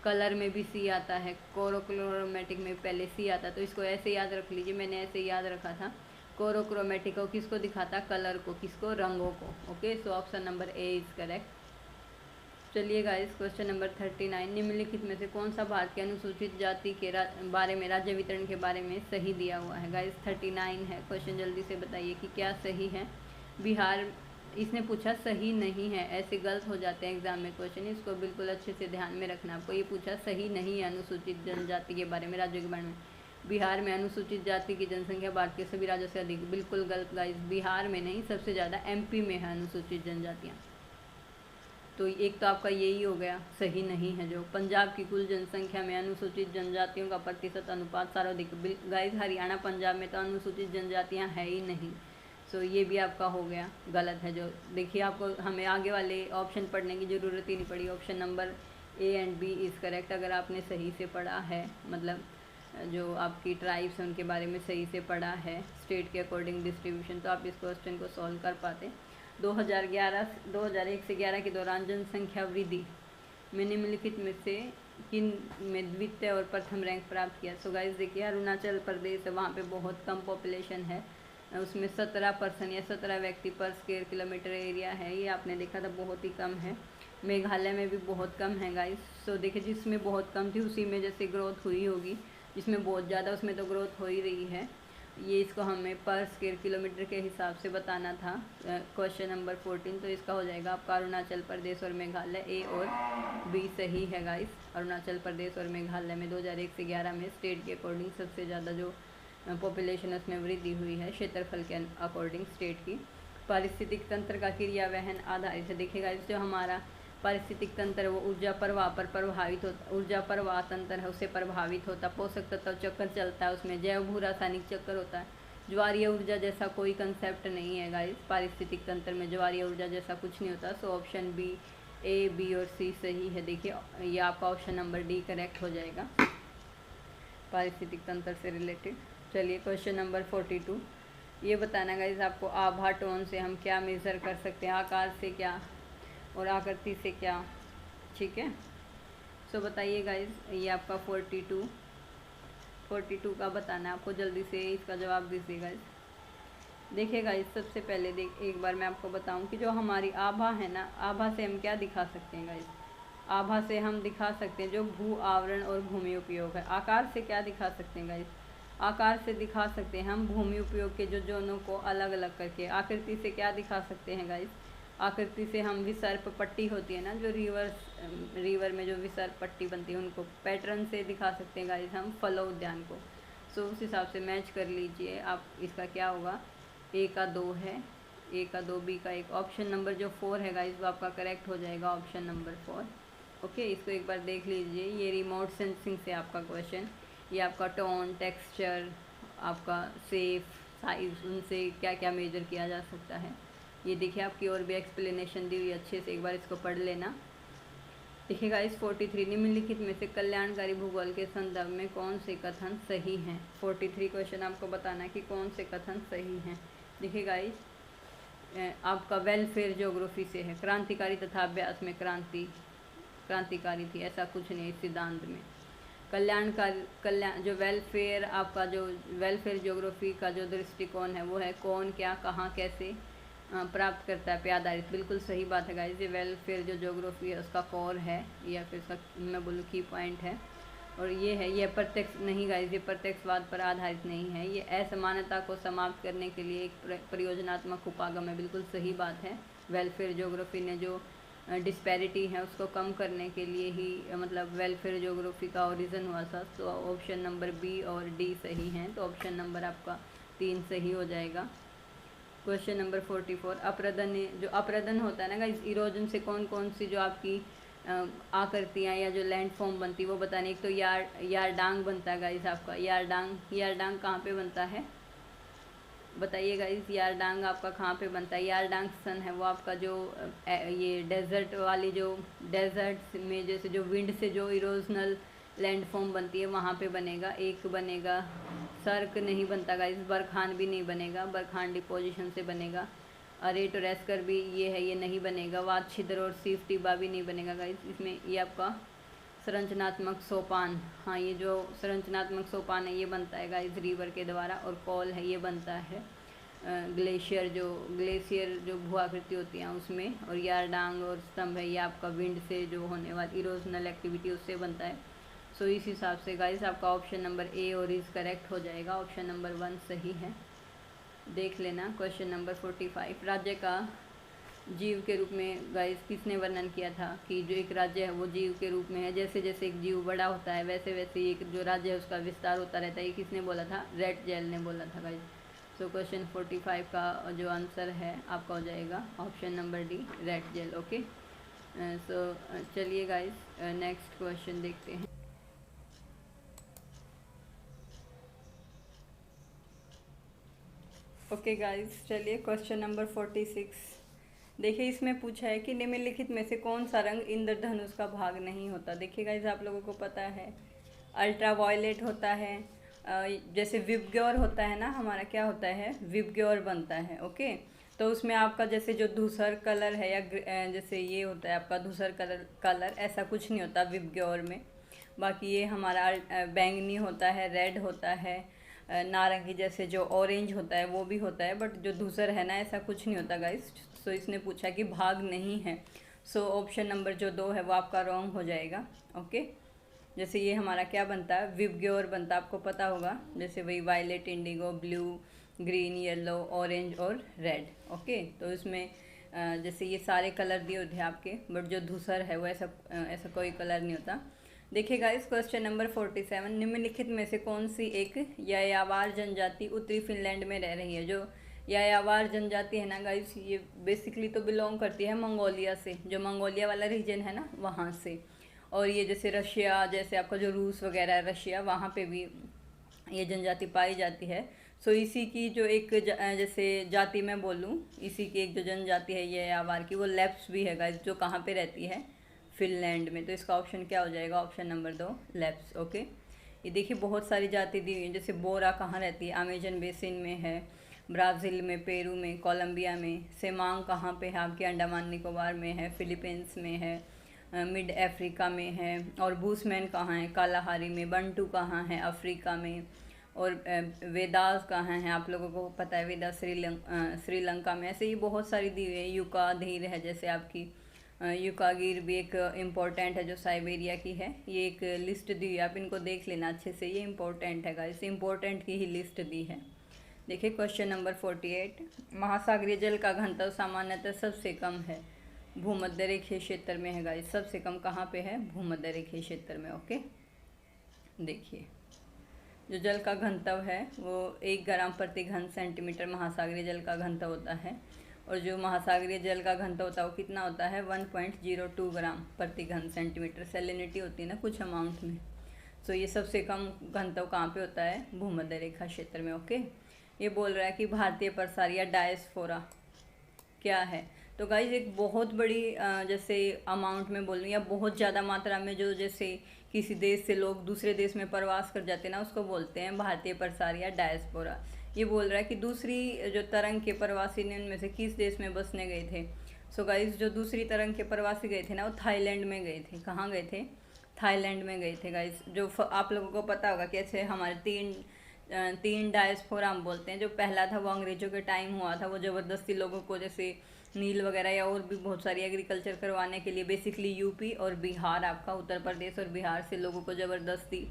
कलर में भी C आता है, क्रोमेटिक में पहले C आता, तो इसको ऐसे याद रख लीजिए, मैंने ऐसे याद रखा था। क्रोमेटिक को किसको दिखाता, कलर को, किसको, रंगों को। Okay, so option number A is correct. चलिए गाइस क्वेश्चन नंबर 39, निम्नलिखित में से कौन सा भारत के अनुसूचित जाति के बारे में राज्य वितरण के बारे में सही दिया हुआ है। गाइस 39 है क्वेश्चन, जल्दी से बताइए कि क्या सही है। बिहार, इसने पूछा सही नहीं है, ऐसे गलत हो जाते हैं एग्जाम में क्वेश्चन, इसको बिल्कुल अच्छे से ध्यान में रखना। आपको ये पूछा सही नहीं है अनुसूचित जनजाति के बारे में, राज्यों के बारे में। बिहार में अनुसूचित जाति की जनसंख्या भारत के सभी राज्यों से अधिक, बिल्कुल गलत गाइस, बिहार में नहीं, सबसे ज़्यादा MP में है अनुसूचित जनजातियाँ। तो एक तो आपका यही हो गया, सही नहीं है। जो पंजाब की कुल जनसंख्या में अनुसूचित जनजातियों का प्रतिशत अनुपात सर्वाधिक, गाइस हरियाणा पंजाब में तो अनुसूचित जनजातियां है ही नहीं। सो ये भी आपका हो गया, गलत है। जो देखिए आपको हमें आगे वाले ऑप्शन पढ़ने की ज़रूरत ही नहीं पड़ी, option number A and B is correct. अगर आपने सही से पढ़ा है, मतलब जो आपकी ट्राइब्स हैं उनके बारे में सही से पढ़ा है, स्टेट के अकॉर्डिंग डिस्ट्रीब्यूशन, तो आप इस क्वेश्चन को सॉल्व कर पाते। 2001 से 11 के दौरान जनसंख्या वृद्धि में निम्नलिखित में से किन में द्वितीय और प्रथम रैंक प्राप्त किया। सो गाइस देखिए अरुणाचल प्रदेश है, वहाँ पे बहुत कम पॉपुलेशन है, उसमें 17% या 17 व्यक्ति पर स्क्वायर किलोमीटर एरिया है, ये आपने देखा था बहुत ही कम है। मेघालय में भी बहुत कम है गाइस। सो देखिए जिसमें बहुत कम थी उसी में जैसे ग्रोथ हुई होगी, जिसमें बहुत ज़्यादा उसमें तो ग्रोथ हो ही रही है। ये इसको हमें पर स्क्वायर किलोमीटर के हिसाब से बताना था। क्वेश्चन नंबर 14, तो इसका हो जाएगा आपका अरुणाचल प्रदेश और मेघालय, A और B सही है गाइस। अरुणाचल प्रदेश और मेघालय में 2001 से 11 में स्टेट के अकॉर्डिंग सबसे ज़्यादा जो पॉपुलेशन है उसमें वृद्धि हुई है, क्षेत्रफल के अकॉर्डिंग स्टेट की। पारिस्थितिक तंत्र का क्रिया वहन आधारित है। देखिएगा जो हमारा पारिस्थितिक तंत्र वो ऊर्जा प्रवाह पर प्रभावित होता, ऊर्जा प्रवाह तंत्र है उससे प्रभावित होता, पोषक तत्व चक्कर चलता है उसमें, जैव भू रासायनिक चक्कर होता है। ज्वारीय ऊर्जा जैसा कोई कंसेप्ट नहीं है गाइस, पारिस्थितिक तंत्र में ज्वारीय ऊर्जा जैसा कुछ नहीं होता। So option B, A, B और C सही है। देखिए ये आपका ऑप्शन नंबर D करेक्ट हो जाएगा पारिस्थितिक तंत्र से रिलेटेड। चलिए क्वेश्चन नंबर 42, ये बताना गाइस आपको आभा टोन से हम क्या मेज़र कर सकते हैं, आकार से क्या और आकृति से क्या। ठीक है, सो बताइए गाइस, ये आपका 42 का बताना है आपको, जल्दी से इसका जवाब दीजिए गाइस। देखिए गाइस सबसे पहले एक बार मैं आपको बताऊं कि जो हमारी आभा है ना, आभा से हम क्या दिखा सकते हैं गाइस, आभा से हम दिखा सकते हैं जो भू आवरण और भूमि उपयोग है। आकार से क्या दिखा सकते हैं गाइस, आकार से दिखा सकते हैं हम भूमि उपयोग के जो जोनों को अलग अलग करके। आकृति से क्या दिखा सकते हैं गाइस, आकृति से हम विसर्प पट्टी होती है ना, जो रिवर में जो विसर्प पट्टी बनती है उनको पैटर्न से दिखा सकते हैं गाइस हम फलोद्यान को। तो उस हिसाब से मैच कर लीजिए आप। इसका क्या होगा, ए का 2 है, ए का 2, बी का 1। ऑप्शन नंबर जो 4 है गाइस वो आपका करेक्ट हो जाएगा, ऑप्शन नंबर 4। ओके, इसको एक बार देख लीजिए। ये रिमोट सेंसिंग से आपका क्वेश्चन, ये आपका टोन, टेक्सचर, आपका सेफ, साइज, उनसे क्या क्या मेजर किया जा सकता है। ये देखिए आपकी और भी एक्सप्लेनेशन दी हुई अच्छे से, एक बार इसको पढ़ लेना। देखिएगा इस 43 निम्नलिखित में से कल्याणकारी भूगोल के संदर्भ में कौन से कथन सही हैं। 43 क्वेश्चन आपको बताना है कि कौन से कथन सही हैं। देखिएगा इस आपका वेलफेयर ज्योग्राफी से है, क्रांतिकारी तथा अभ्यास में क्रांतिकारी थी, ऐसा कुछ नहीं इस सिद्धांत में। कल्याण जो वेलफेयर, आपका जो वेलफेयर ज्योग्राफी का जो दृष्टिकोण है वो है कौन, क्या, कहाँ, कैसे प्राप्त करता है पे आधारित। बिल्कुल सही बात है गाइस, ये वेलफेयर जो ज्योग्राफी है उसका कोर है, या फिर उसका मैं बोलूँ की पॉइंट है। और ये है, ये प्रत्यक्ष नहीं गाइस, ये प्रत्यक्षवाद पर आधारित नहीं है, ये असमानता को समाप्त करने के लिए एक परियोजनात्मक उपागम है। बिल्कुल सही बात है, वेलफेयर ज्योग्राफी ने जो डिस्पैरिटी है उसको कम करने के लिए ही मतलब वेलफेयर ज्योग्राफी का ओरिजिन हुआ था। तो ऑप्शन नंबर बी और डी सही हैं, तो ऑप्शन नंबर आपका 3 सही हो जाएगा। क्वेश्चन नंबर 44, अप्रदन, जो अप्रदन होता है ना गाइस, इरोजन से कौन कौन सी जो आपकी आकृतियाँ या जो लैंड फॉर्म बनती है वो बताने। एक तो यारडांग बनता है गाइस आपका, यारडांग कहाँ पे बनता है बताइए गाइस, यारडांग आपका कहाँ पे बनता है। यारडांग सन है वो आपका जो ये डेजर्ट वाली, जो डेजर्ट में जैसे जो विंड से जो इरोजनल लैंड फॉर्म बनती है वहाँ पे बनेगा। एक बनेगा, सर्क नहीं बनता गाइस, बरखान भी नहीं बनेगा, बरखान डिपोजिशन से बनेगा। अरेट और एस्कर भी ये है, ये नहीं बनेगा। वाद छिद्र और सीफ टिबा भी नहीं बनेगा गाइस इसमें। ये आपका संरचनात्मक सोपान, हाँ ये जो संरचनात्मक सोपान है ये बनता है गाइस रिवर के द्वारा। और कॉल है ये बनता है ग्लेशियर जो भूआकृति होती हैं उसमें। और यारडांग और स्तंभ है ये आपका विंड से जो होने वाली इरोजनल एक्टिविटी उससे बनता है। सो इस हिसाब से गाइस आपका ऑप्शन नंबर ए और इज करेक्ट हो जाएगा, ऑप्शन नंबर 1 सही है, देख लेना। क्वेश्चन नंबर 45, राज्य का जीव के रूप में गाइस किसने वर्णन किया था कि जो एक राज्य है वो जीव के रूप में है। जैसे जैसे एक जीव बड़ा होता है वैसे वैसे एक जो राज्य है उसका विस्तार होता रहता है। ये किसने बोला था, रेड जेल ने बोला था गाइस। सो क्वेश्चन 45 का जो आंसर है आपका हो जाएगा option number D, red gel. Okay, so चलिए गाइस नेक्स्ट क्वेश्चन देखते हैं। ओके गाइस, चलिए क्वेश्चन नंबर 46 देखिए, इसमें पूछा है कि निम्नलिखित में से कौन सा रंग इंद्रधनुष का भाग नहीं होता। देखिए गाइस आप लोगों को पता है अल्ट्रा वायलेट होता है, जैसे विबग्योर होता है ना हमारा, क्या होता है विबग्योर बनता है। ओके, तो उसमें आपका जैसे जो धूसर कलर है या जैसे ये होता है आपका धूसर कलर ऐसा कुछ नहीं होता विबग्योर में। बाकी ये हमारा बैंगनी होता है, रेड होता है, नारंगी जैसे जो ऑरेंज होता है वो भी होता है, बट जो धूसर है ना ऐसा कुछ नहीं होता गाइस। सो इसने पूछा कि भाग नहीं है, सो ऑप्शन नंबर जो 2 है वो आपका रॉन्ग हो जाएगा। ओके, जैसे ये हमारा क्या बनता है विबग्योर बनता है, आपको पता होगा, जैसे वही violet, indigo, blue, green, yellow, orange और रेड। ओके, तो इसमें जैसे ये सारे कलर दिए होते हैं आपके, बट जो धूसर है वो ऐसा कोई कलर नहीं होता। देखिएगा इस क्वेश्चन नंबर 47, निम्नलिखित में से कौन सी एक यायावार जनजाति उत्तरी फिनलैंड में रह रही है। जो यायावार जनजाति है ना गाइस, ये बेसिकली तो बिलोंग करती है मंगोलिया से, जो मंगोलिया वाला रीजन है ना वहाँ से। और ये जैसे रशिया, जैसे आपका जो रूस वगैरह है रशिया, वहाँ पे भी ये जनजाति पाई जाती है। सो इसी की जो एक जैसे जाति मैं बोलूँ, इसी की एक जो जनजाति है ये यायावार की, वो लेप्स भी है गाइस, जो कहाँ पे रहती है फिनलैंड में। तो इसका ऑप्शन क्या हो जाएगा, ऑप्शन नंबर 2 लेप्स। ओके, ये देखिए बहुत सारी जाति दी हुई है, जैसे बोरा कहाँ रहती है, अमेजन बेसिन में है, ब्राज़ील में, पेरू में, कोलंबिया में। सेमांग कहाँ पे है आपके अंडमान निकोबार में है, फिलीपींस में है, मिड अफ्रीका में है। और बूसमैन कहाँ है, कालाहारी में। बंटू कहाँ है, अफ्रीका में। और वेदास कहाँ है, आप लोगों को पता है वेदा श्रीलंका में। ऐसे ही बहुत सारी दी हुई है। युका धीर है जैसे आपकी, युकागिर भी एक इम्पोर्टेंट है जो साइबेरिया की है। ये एक लिस्ट दी है, आप इनको देख लेना अच्छे से, ये इम्पोर्टेंट है गाइस, इम्पोर्टेंट की ही लिस्ट दी है। देखिए क्वेश्चन नंबर 48, महासागरीय जल का घनत्व सामान्यतः सबसे कम है भूमध्य रेखीय क्षेत्र में है गाइस। सबसे कम कहाँ पे है, भूमध्य रेखीय क्षेत्र में। ओके, देखिए जो जल का घनत्व है वो 1 ग्राम प्रति घन सेंटीमीटर महासागरीय जल का घनत्व होता है, और जो महासागरीय जल का घनत्व होता है वो कितना होता है 1.02 ग्राम प्रति घन सेंटीमीटर। सैलिनिटी होती है ना कुछ अमाउंट में। सो ये सबसे कम घनत्व कहाँ पे होता है, भूमध्य रेखा क्षेत्र में। ओके, ये बोल रहा है कि भारतीय प्रसार या डायस्पोरा क्या है। तो गाइज एक बहुत बड़ी जैसे अमाउंट में बोल रही या बहुत ज़्यादा मात्रा में जो जैसे किसी देश से लोग दूसरे देश में प्रवास कर जाते हैं ना, उसको बोलते हैं भारतीय प्रसार या डायस्पोरा। ये बोल रहा है कि दूसरी जो तरंग के प्रवासी ने उनमें से किस देश में बसने गए थे। सो गाइज जो दूसरी तरंग के प्रवासी गए थे ना, वो थाईलैंड में गए थे। कहाँ गए थे, थाईलैंड में गए थे गाइज। जो आप लोगों को पता होगा कि ऐसे हमारे तीन डायस्पोरा हम बोलते हैं। जो पहला था वो अंग्रेजों के टाइम हुआ था, वो ज़बरदस्ती लोगों को जैसे नील वगैरह या और भी बहुत सारी एग्रीकल्चर करवाने के लिए बेसिकली यूपी और बिहार, आपका उत्तर प्रदेश और बिहार से लोगों को ज़बरदस्ती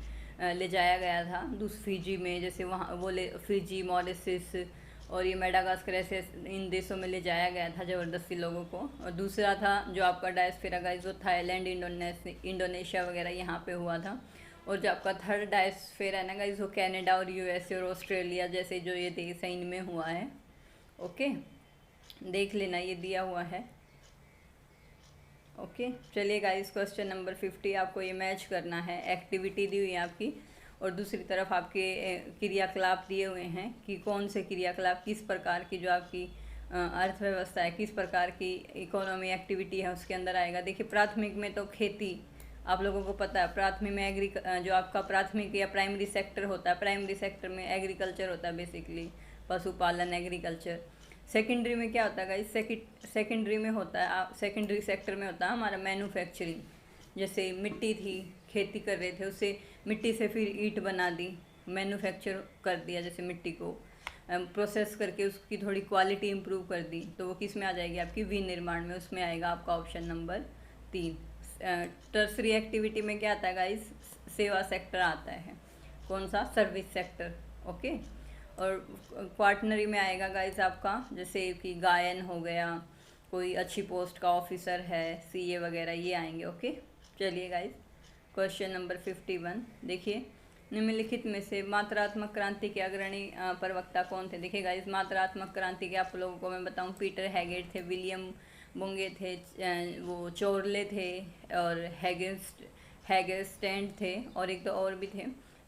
ले जाया गया था फिजी में। जैसे वहाँ वो फिजी, मॉरिशस और ये मेडागास्कर, ऐसे इन देशों में ले जाया गया था ज़बरदस्ती लोगों को। और दूसरा था जो आपका डायस्पोरा गाइस, वो थाईलैंड, इंडोनेशिया वगैरह यहाँ पे हुआ था। और जो आपका थर्ड डायस्पोरा है ना गाइस, वो कनाडा और यूएसए और ऑस्ट्रेलिया जैसे जो ये देश है इनमें हुआ है। ओके, देख लेना, ये दिया हुआ है। ओके, चलिए गाइस क्वेश्चन नंबर 50 आपको ये मैच करना है। एक्टिविटी दी हुई है आपकी, और दूसरी तरफ आपके क्रियाकलाप दिए हुए हैं कि कौन से क्रियाकलाप किस प्रकार की जो आपकी अर्थव्यवस्था है, किस प्रकार की इकोनॉमी एक्टिविटी है उसके अंदर आएगा। देखिए प्राथमिक में तो खेती, आप लोगों को पता है प्राथमिक में जो आपका प्राथमिक या प्राइमरी सेक्टर होता है, प्राइमरी सेक्टर में एग्रीकल्चर होता है, बेसिकली पशुपालन एग्रीकल्चर। सेकेंडरी में क्या होता है गाइस, सेकेंडरी में होता है, सेकेंडरी सेक्टर में होता है हमारा मैन्युफैक्चरिंग। जैसे मिट्टी थी, खेती कर रहे थे, उससे मिट्टी से फिर ईंट बना दी, मैन्युफैक्चर कर दिया, जैसे मिट्टी को प्रोसेस करके उसकी थोड़ी क्वालिटी इंप्रूव कर दी, तो वो किस में आ जाएगी आपकी विनिर्माण में, उसमें आएगा आपका ऑप्शन नंबर 3। टर्सरी एक्टिविटी में क्या आता है गाइस, सेवा सेक्टर आता है। कौन सा, सर्विस सेक्टर। ओके, और क्वार्टनरी में आएगा गाइस आपका जैसे कि गायन हो गया, कोई अच्छी पोस्ट का ऑफिसर है, सीए वगैरह, ये आएंगे। ओके, चलिए गाइस क्वेश्चन नंबर 51 देखिए, निम्नलिखित में से मात्रात्मक क्रांति के अग्रणी प्रवक्ता कौन थे। देखिए गाइस मात्रात्मक क्रांति के आप लोगों को मैं बताऊं, पीटर हैगेट थे, विलियम बुंगे थे, वो चोरले थे, और हैगेस्टैंड थे, और एक दो और भी थे।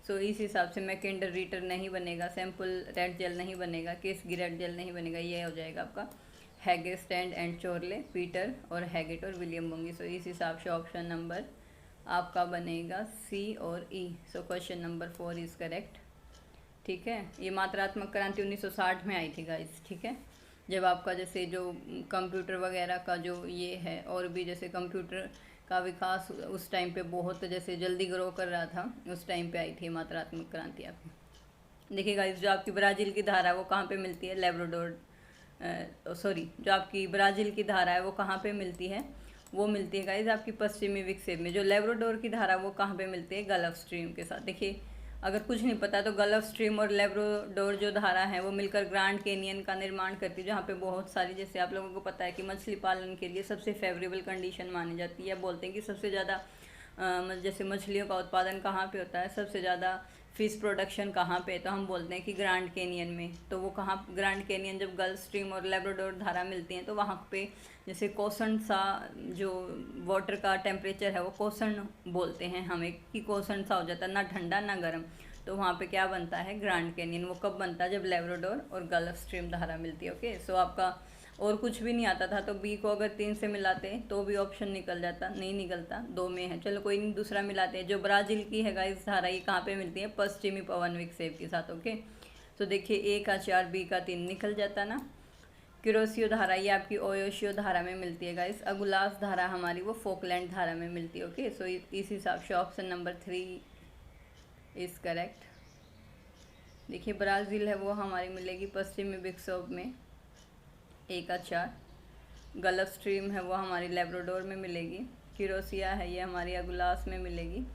सो इस हिसाब से मैकेंडर रीटर नहीं बनेगा, सैम्पल रेड जेल नहीं बनेगा, केसगी रेड जेल नहीं बनेगा, ये हो जाएगा आपका हैगेस्टैंड एंड चोरले, पीटर और हैगेट और विलियम बुंगे। सो इस हिसाब से ऑप्शन नंबर आपका बनेगा सी और E. So question number 4 is correct. ठीक है, ये मात्रात्मक क्रांति 1960 में आई थी गाइस। ठीक है, जब आपका जैसे जो कंप्यूटर वगैरह का जो ये है, और भी जैसे कंप्यूटर का विकास उस टाइम पे बहुत जैसे जल्दी ग्रो कर रहा था, उस टाइम पे आई थी मात्रात्मक क्रांति आपकी। देखिए गाइस जो आपकी ब्राज़ील की धारा है वो कहाँ पे मिलती है, लेब्राडोर, सॉरी जो आपकी ब्राज़ील की धारा है वो कहाँ पे मिलती है, वो मिलती है गाइस आपकी पश्चिमी विक्षेप में। जो लेब्राडोर की धारा वो कहाँ पे मिलती है, गल्फ स्ट्रीम के साथ। देखिए अगर कुछ नहीं पता तो गल्फ स्ट्रीम और लेब्राडोर जो धारा है वो मिलकर ग्रैंड कैनियन का निर्माण करती है, जहाँ पे बहुत सारी, जैसे आप लोगों को पता है कि मछली पालन के लिए सबसे फेवरेबल कंडीशन मानी जाती है। बोलते हैं कि सबसे ज़्यादा जैसे मछलियों का उत्पादन कहाँ पे होता है, सबसे ज़्यादा फिश प्रोडक्शन कहाँ पे, तो हम बोलते हैं कि ग्रैंड कैनियन में। तो वो कहाँ, ग्रैंड कैनियन जब गल्फ स्ट्रीम और लेब्राडोर धारा मिलती हैं तो वहाँ पे जैसे कोसन सा जो वाटर का टेम्परेचर है वो कोसन बोलते हैं हमें, कि कोसन सा हो जाता है, ना ठंडा ना गर्म। तो वहाँ पे क्या बनता है, ग्रैंड कैनियन। वो कब बनता है, जब लेब्राडोर और गल्फ स्ट्रीम धारा मिलती है। ओके, सो आपका और कुछ भी नहीं आता था तो बी को अगर 3 से मिलाते तो भी ऑप्शन निकल जाता, नहीं निकलता, 2 में है। चलो कोई नहीं, दूसरा मिलाते हैं। जो ब्राज़ील की है गाइस धारा, ये कहाँ पे मिलती है, पश्चिमी पवन विक्षेप के साथ। ओके, तो देखिए ए का 4, बी का 3 निकल जाता ना। क्यूरोसियो धारा ये आपकी ओयोशियो धारा में मिलती है गाइस। अगुलास धारा हमारी वो फोकलैंड धारा में मिलती है। ओके, सो इस हिसाब से ऑप्शन नंबर 3 इज़ करेक्ट। देखिए ब्राज़ील है वो हमारी मिलेगी पश्चिमी विक्षोभ में, ए का 4। गल्फ स्ट्रीम है वो हमारी लेब्राडोर में मिलेगी। क्यूरोसिया है ये हमारी अगुलास में मिलेगी।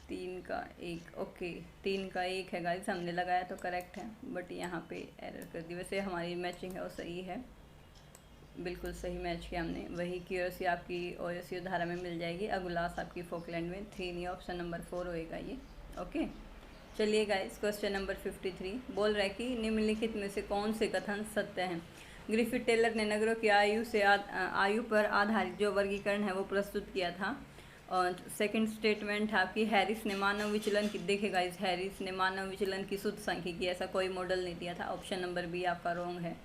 3 का 1, ओके 3 का 1 है गाइस, हमने लगाया तो करेक्ट है, बट यहाँ पे एरर कर दी। वैसे हमारी मैचिंग है वो सही है, बिल्कुल सही मैच किया हमने। वही क्यूरोसिया आपकी ओयोसियो धारा में मिल जाएगी, अगुलास आपकी फोकलैंड में। 3 नहीं, ऑप्शन नंबर 4 होएगा ये। ओके, चलिए गाइस, क्वेश्चन नंबर 53 बोल रहा है कि निम्नलिखित में से कौन से कथन सत्य हैं। ग्रिफिथ टेलर ने नगरों की आयु पर आधारित जो वर्गीकरण है वो प्रस्तुत किया था। और सेकंड स्टेटमेंट है आपकी, हैरिस ने मानव विचलन की, देखिए गाइस, हैरिस ने मानव विचलन की शुद्ध सांख्यिकी ऐसा कोई मॉडल नहीं दिया था। ऑप्शन नंबर बी आपका रॉन्ग है।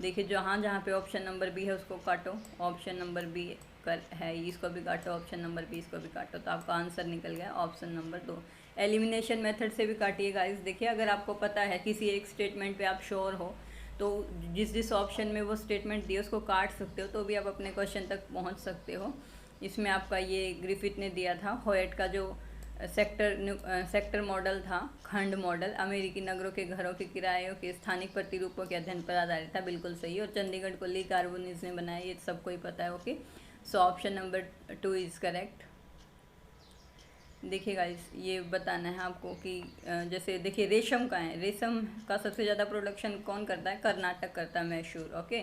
देखिए जहाँ जहाँ पे ऑप्शन नंबर बी है उसको काटो, ऑप्शन नंबर बी कर है इसको भी काटो, ऑप्शन नंबर बी इसको भी काटो, तो आपका आंसर निकल गया ऑप्शन नंबर 2। एलिमिनेशन मेथड से भी काटिए गाइस। देखिए अगर आपको पता है किसी एक स्टेटमेंट पे आप श्योर हो तो जिस जिस ऑप्शन में वो स्टेटमेंट दिए उसको काट सकते हो, तो भी आप अपने क्वेश्चन तक पहुंच सकते हो। इसमें आपका ये ग्रिफिथ ने दिया था होयट का जो सेक्टर मॉडल था, खंड मॉडल, अमेरिकी नगरों के घरों के किरायों के स्थानिक प्रतिरूपों के अध्ययन पर आधारित था, बिल्कुल सही। और चंडीगढ़ को ली कार्बोनिस ने बनाया, ये सबको ही पता है। Okay, so option number 2 is correct. देखिए गाइस, ये बताना है आपको कि जैसे देखिए रेशम का है, रेशम का सबसे ज़्यादा प्रोडक्शन कौन करता है, कर्नाटक करता है, मैसूर। ओके,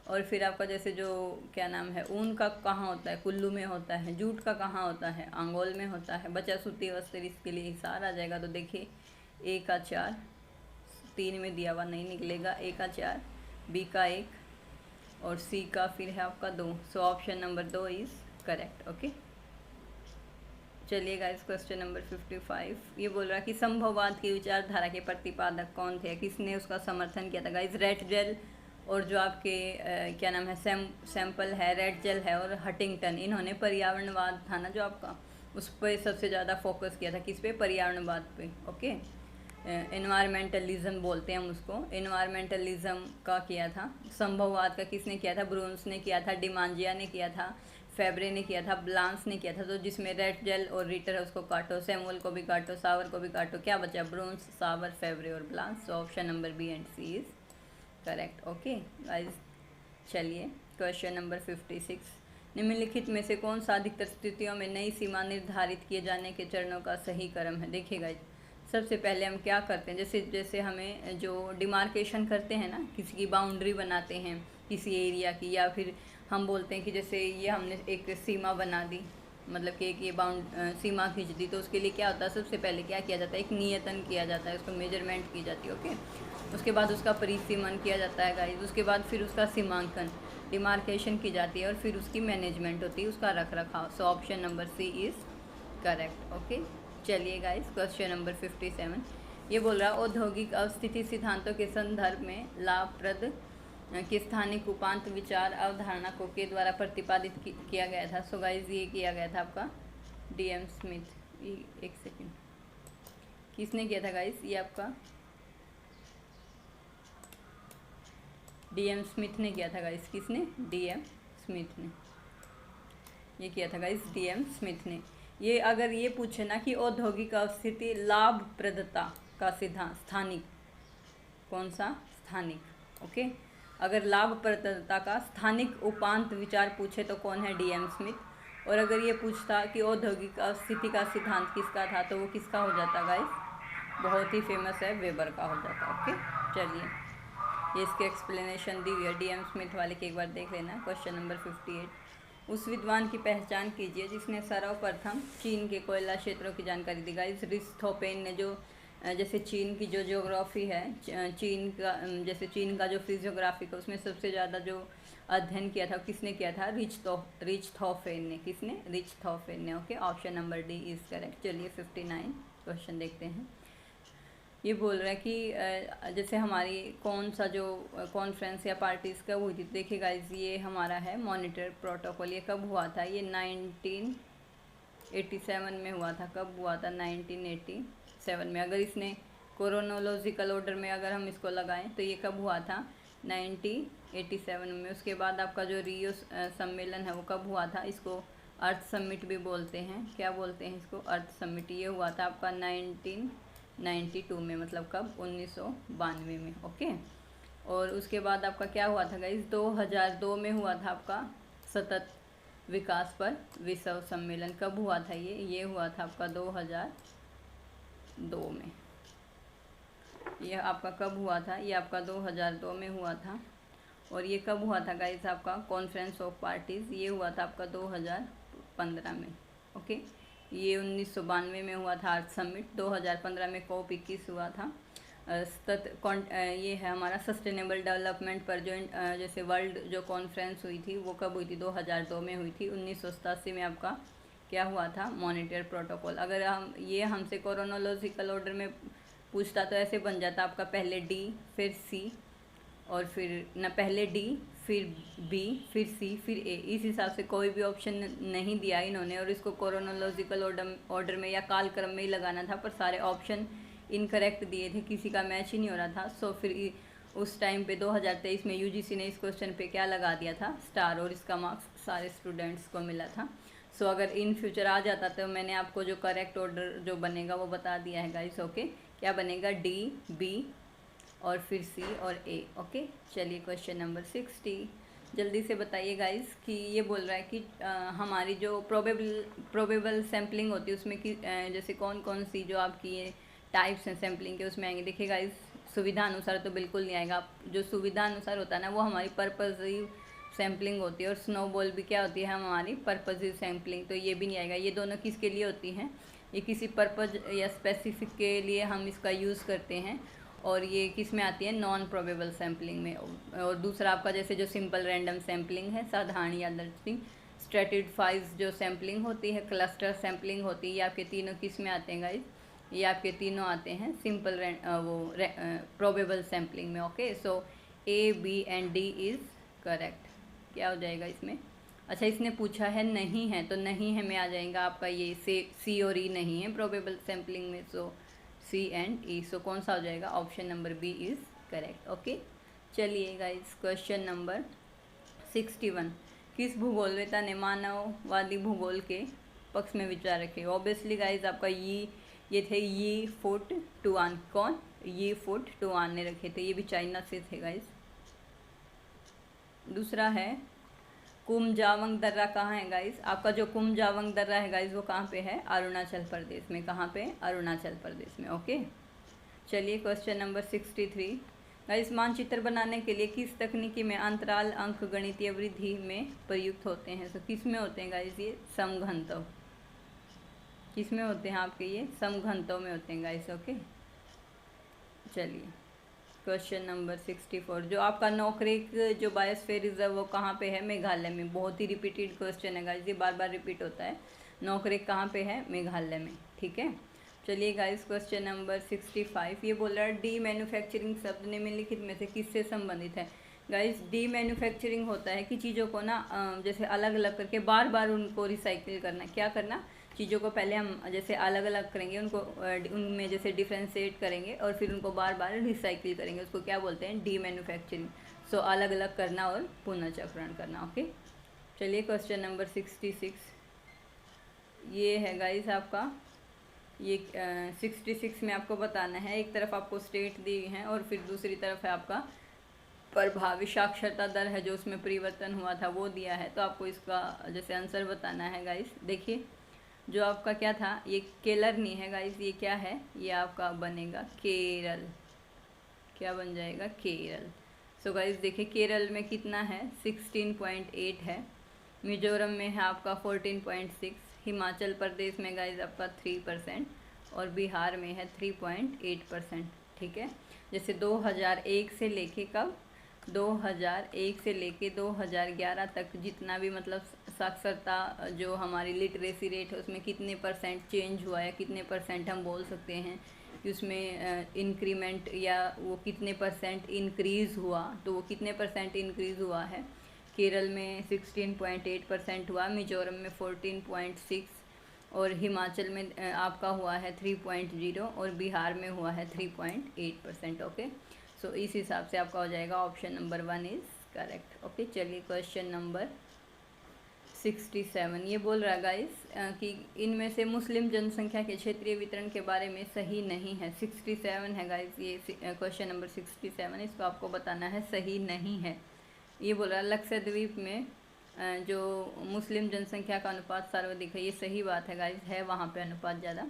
और फिर आपका जैसे जो क्या नाम है, ऊन का कहाँ होता है, कुल्लू में होता है। जूट का कहाँ होता है, अंगोल में होता है। बचा सूती वस्त्र, इसके लिए हिसार आ जाएगा। तो देखिए ए का 4, 3 में दिया हुआ नहीं निकलेगा, ए का 4, बी का 1 और सी का फिर है आपका 2। सो option number 2 is correct. Okay, चलिए गाइस, क्वेश्चन नंबर 55 ये बोल रहा है कि संभववाद की विचारधारा के प्रतिपादक कौन थे, किसने उसका समर्थन किया था। गाइस रेटजेल और जो आपके क्या नाम है, सैंपल है, रेटजेल है और हटिंगटन, इन्होंने पर्यावरणवाद था ना जो आपका, उस पर सबसे ज़्यादा फोकस किया था। किस पे, पर्यावरणवाद पे। ओके, एनवायरमेंटलिज्म बोलते हैं हम उसको, एनवायरमेंटलिज्म का किया था। संभववाद का किसने किया था, ब्रून्स ने किया था, डिमांजिया ने किया था, फेब्रे ने किया था, ब्लांस ने किया था। तो जिसमें रेड जेल और रीटर है उसको काटो, सैमुअल को भी काटो, सावर को भी काटो, क्या बचा, ब्रोन्स, सावर, फेब्रे और ब्लांस। तो option number B and C is correct. Okay guys, चलिए क्वेश्चन नंबर 56 निम्नलिखित में से कौन सा अधिकतर स्थितियों में नई सीमा निर्धारित किए जाने के चरणों का सही क्रम है। देखिए गाइस, सबसे पहले हम क्या करते हैं, जैसे जैसे हमें जो डिमार्केशन करते हैं ना, किसी की बाउंड्री बनाते हैं किसी एरिया की, या फिर हम बोलते हैं कि जैसे ये हमने एक सीमा बना दी, मतलब कि एक ये सीमा खींच दी, तो उसके लिए क्या होता है, सबसे पहले क्या किया जाता है, एक नियतन किया जाता है, उसको मेजरमेंट की जाती है। ओके, उसके बाद उसका परिसीमन किया जाता है गाइस, उसके बाद फिर उसका सीमांकन, डिमार्केशन की जाती है और फिर उसकी मैनेजमेंट होती है, उसका रख रखाव। So option number C is correct. Okay, चलिए गाइस, क्वेश्चन नंबर 57 ये बोल रहा है औद्योगिक अवस्थिति सिद्धांतों के संदर्भ में लाभप्रद कि स्थानिक उपांत विचार अवधारणा को के द्वारा प्रतिपादित किया गया था। सो गाइस, ये किया गया था आपका DM स्मिथ। एक सेकेंड, किसने किया था गाइस, ये आपका DM स्मिथ ने किया था गाइस। किसने, DM स्मिथ ने ये किया था गाइस, DM स्मिथ ने। ये अगर ये पूछे ना कि औद्योगिक अवस्थिति लाभप्रदता का सिद्धांत, स्थानिक, कौन सा, स्थानिक। ओके, अगर लाभप्रदता का स्थानिक उपांत विचार पूछे तो कौन है, DM स्मिथ। और अगर ये पूछता कि औद्योगिक अवस्थिति का सिद्धांत किसका था, तो वो किसका हो जाता गाइस, बहुत ही फेमस है, वेबर का हो जाता। ओके, चलिए ये इसके एक्सप्लेनेशन दी हुई है DM स्मिथ वाले की, एक बार देख लेना। क्वेश्चन नंबर 58 उस विद्वान की पहचान कीजिए जिसने सर्वप्रथम चीन के कोयला क्षेत्रों की जानकारी दी। गाइस रिस्थोपेन ने जो जैसे चीन की जो ज्योग्राफी है, चीन का जैसे चीन का जो फिजियोग्राफी का, उसमें सबसे ज़्यादा जो अध्ययन किया था किसने किया था, रिचथोफेन ने। किसने, रिचथोफेन ने। Okay, option number D is correct. चलिए 59 क्वेश्चन देखते हैं। ये बोल रहा है कि जैसे हमारी कौन सा जो कॉन्फ्रेंस या पार्टीज़ कब हुई थी। देखिए गाइस, ये हमारा है मॉनिटर प्रोटोकॉल। ये कब हुआ था, ये 1987 में हुआ था। कब हुआ था, 1987 में। अगर इसने क्रोनोलॉजिकल ऑर्डर में अगर हम इसको लगाएं तो ये कब हुआ था, 1987 में। उसके बाद आपका जो रियो सम्मेलन है वो कब हुआ था, इसको अर्थ समिट भी बोलते हैं। क्या बोलते हैं इसको, अर्थ समिट। ये हुआ था आपका 1992 में, मतलब कब, 1992 में। ओके, और उसके बाद आपका क्या हुआ था गाइस, 2002 में हुआ था आपका सतत विकास पर विश्व सम्मेलन। कब हुआ था ये हुआ था आपका 2002 में। ये आपका कब हुआ था, ये आपका 2002 में हुआ था। और ये कब हुआ था गाइस, आपका कॉन्फ्रेंस ऑफ पार्टीज़, ये हुआ था आपका 2015 में। ओके, ये 1992 में हुआ था आर्थ समिट, 2015 में COP21 हुआ था। ये है हमारा सस्टेनेबल डेवलपमेंट पर जो जैसे वर्ल्ड जो कॉन्फ्रेंस हुई थी वो कब हुई थी, 2002 में हुई थी। 1987 में आपका क्या हुआ था, मॉनिटर प्रोटोकॉल। अगर हम ये हमसे क्रोनोलॉजिकल ऑर्डर में पूछता तो ऐसे बन जाता आपका, पहले डी फिर सी और फिर न पहले डी फिर बी फिर सी फिर ए। इस हिसाब से कोई भी ऑप्शन नहीं दिया इन्होंने और इसको क्रोनोलॉजिकल ऑर्डर में या काल क्रम में ही लगाना था, पर सारे ऑप्शन इनकरेक्ट दिए थे, किसी का मैच ही नहीं हो रहा था। सो फिर उस टाइम पे 2023 में यूजीसी ने इस क्वेश्चन पे क्या लगा दिया था, स्टार, और इसका मार्क्स सारे स्टूडेंट्स को मिला था। सो अगर इन फ्यूचर आ जाता तो मैंने आपको जो करेक्ट ऑर्डर जो बनेगा वो बता दिया है गाइस। ओके, क्या बनेगा, डी बी और फिर सी और ए। ओके, चलिए क्वेश्चन नंबर 60 जल्दी से बताइए गाइस कि ये बोल रहा है कि हमारी जो प्रोबेबल सैम्पलिंग होती है उसमें कि जैसे कौन कौन सी जो आपकी ये टाइप्स हैं सैम्पलिंग के उसमें आएंगे। देखिए गाइस, सुविधा अनुसार तो बिल्कुल नहीं आएगा। जो सुविधा अनुसार होता है ना वो हमारी पर्पजिव सैम्पलिंग होती है, और स्नोबॉल भी क्या होती है, हमारी पर्पजिव सैम्पलिंग, तो ये भी नहीं आएगा। ये दोनों किसके लिए होती हैं, ये किसी पर्पज या स्पेसिफिक के लिए हम इसका यूज़ करते हैं, और ये किस में आती है, नॉन प्रोबेबल सैम्पलिंग में। और दूसरा आपका जैसे जो सिंपल रैंडम सैम्पलिंग है, साधारण यादृच्छिक, स्ट्रेटिफाइज जो सैम्पलिंग होती है, क्लस्टर सैम्पलिंग होती है, ये आपके तीनों किस में आते हैं गाइस, ये आपके तीनों आते हैं सिंपल प्रोबेबल सैम्पलिंग में। Okay, so A B and D is correct. क्या हो जाएगा इसमें, अच्छा इसने पूछा है नहीं है, तो नहीं है में आ जाएगा आपका ये सी और ई नहीं है प्रोबेबल सैम्पलिंग में, सो सी एंड ई। सो कौन सा हो जाएगा, option number B is correct. Okay, चलिए गाइस क्वेश्चन नंबर 61, किस भूगोलवेता ने मानववादी भूगोल के पक्ष में विचार रखे। ऑब्वियसली गाइस आपका ये थे यी फुट टुआन, कौन, यी फुट टुआन ने रखे थे, ये भी चाइना से थे गाइस। दूसरा है कुमजावंग दर्रा कहाँ है गाइस, आपका जो कुमजावंग दर्रा है गाइस वो कहाँ पे है, अरुणाचल प्रदेश में। कहाँ पे, अरुणाचल प्रदेश में। ओके, चलिए क्वेश्चन नंबर 63 गाइस, मानचित्र बनाने के लिए किस तकनीकी में अंतराल अंक गणितीय वृद्धि में प्रयुक्त होते हैं। तो किस में होते हैं गाइस, ये समघनत्व, किस में होते हैं आपके, ये समघनत्व में होते हैं गाइस। ओके, चलिए क्वेश्चन नंबर 64, जो आपका नोकरेक जो बायोस्फीयर रिजर्व वो कहाँ पे है, मेघालय में। बहुत ही रिपीटेड क्वेश्चन है गाइस, ये बार बार रिपीट होता है। नोकरेक कहाँ पे है, मेघालय में। ठीक है, चलिए गाइस क्वेश्चन नंबर 65, ये बोल रहा है डी मैन्युफैक्चरिंग शब्द निम्नलिखित में से किससे संबंधित है। गाइस डी मैन्युफैक्चरिंग होता है कि चीज़ों को ना जैसे अलग अलग करके बार बार उनको रिसाइकिल करना। क्या करना, चीज़ों को पहले हम जैसे अलग अलग करेंगे, उनको उनमें जैसे डिफ्रेंशिएट करेंगे और फिर उनको बार बार रिसाइकिल करेंगे, उसको क्या बोलते हैं, डी मैन्युफैक्चरिंग। सो अलग अलग करना और पुनर्चक्रण करना। ओके, चलिए क्वेश्चन नंबर 66, ये है गाइस आपका ये 66 में आपको बताना है, एक तरफ आपको स्टेट दी हैं और फिर दूसरी तरफ है आपका प्रभावी साक्षरता दर है जो उसमें परिवर्तन हुआ था वो दिया है। तो आपको इसका जैसे आंसर बताना है गाइस। देखिए जो आपका क्या था, ये केरल नहीं है गाइस, ये क्या है, ये आपका बनेगा केरल। क्या बन जाएगा, केरल। सो गाइस देखिए केरल में कितना है, 16.8 है। मिजोरम में है आपका 14.6, हिमाचल प्रदेश में गाइस आपका 3% और बिहार में है 3.8%। ठीक है, जैसे 2001 से लेके कब, 2001 से लेके 2011 तक जितना भी मतलब साक्षरता जो हमारी लिटरेसी रेट है उसमें कितने परसेंट चेंज हुआ है, कितने परसेंट हम बोल सकते हैं कि उसमें इंक्रीमेंट या वो कितने परसेंट इंक्रीज़ हुआ, तो वो कितने परसेंट इंक्रीज़ हुआ है। केरल में 16.8% हुआ, मिजोरम में 14.6 और हिमाचल में आपका हुआ है 3.0 और बिहार में हुआ है 3.8%। ओके, सो इस हिसाब से आपका हो जाएगा option number 1 is correct. Okay, चलिए क्वेश्चन नंबर 67, ये बोल रहा है गाइस कि इनमें से मुस्लिम जनसंख्या के क्षेत्रीय वितरण के बारे में सही नहीं है। 67 है गाइस, ये क्वेश्चन नंबर 67, इसको आपको बताना है सही नहीं है। ये बोल रहा है लक्षद्वीप में जो मुस्लिम जनसंख्या का अनुपात सर्वाधिक है, ये सही बात है गाइस, है वहाँ पे अनुपात ज़्यादा।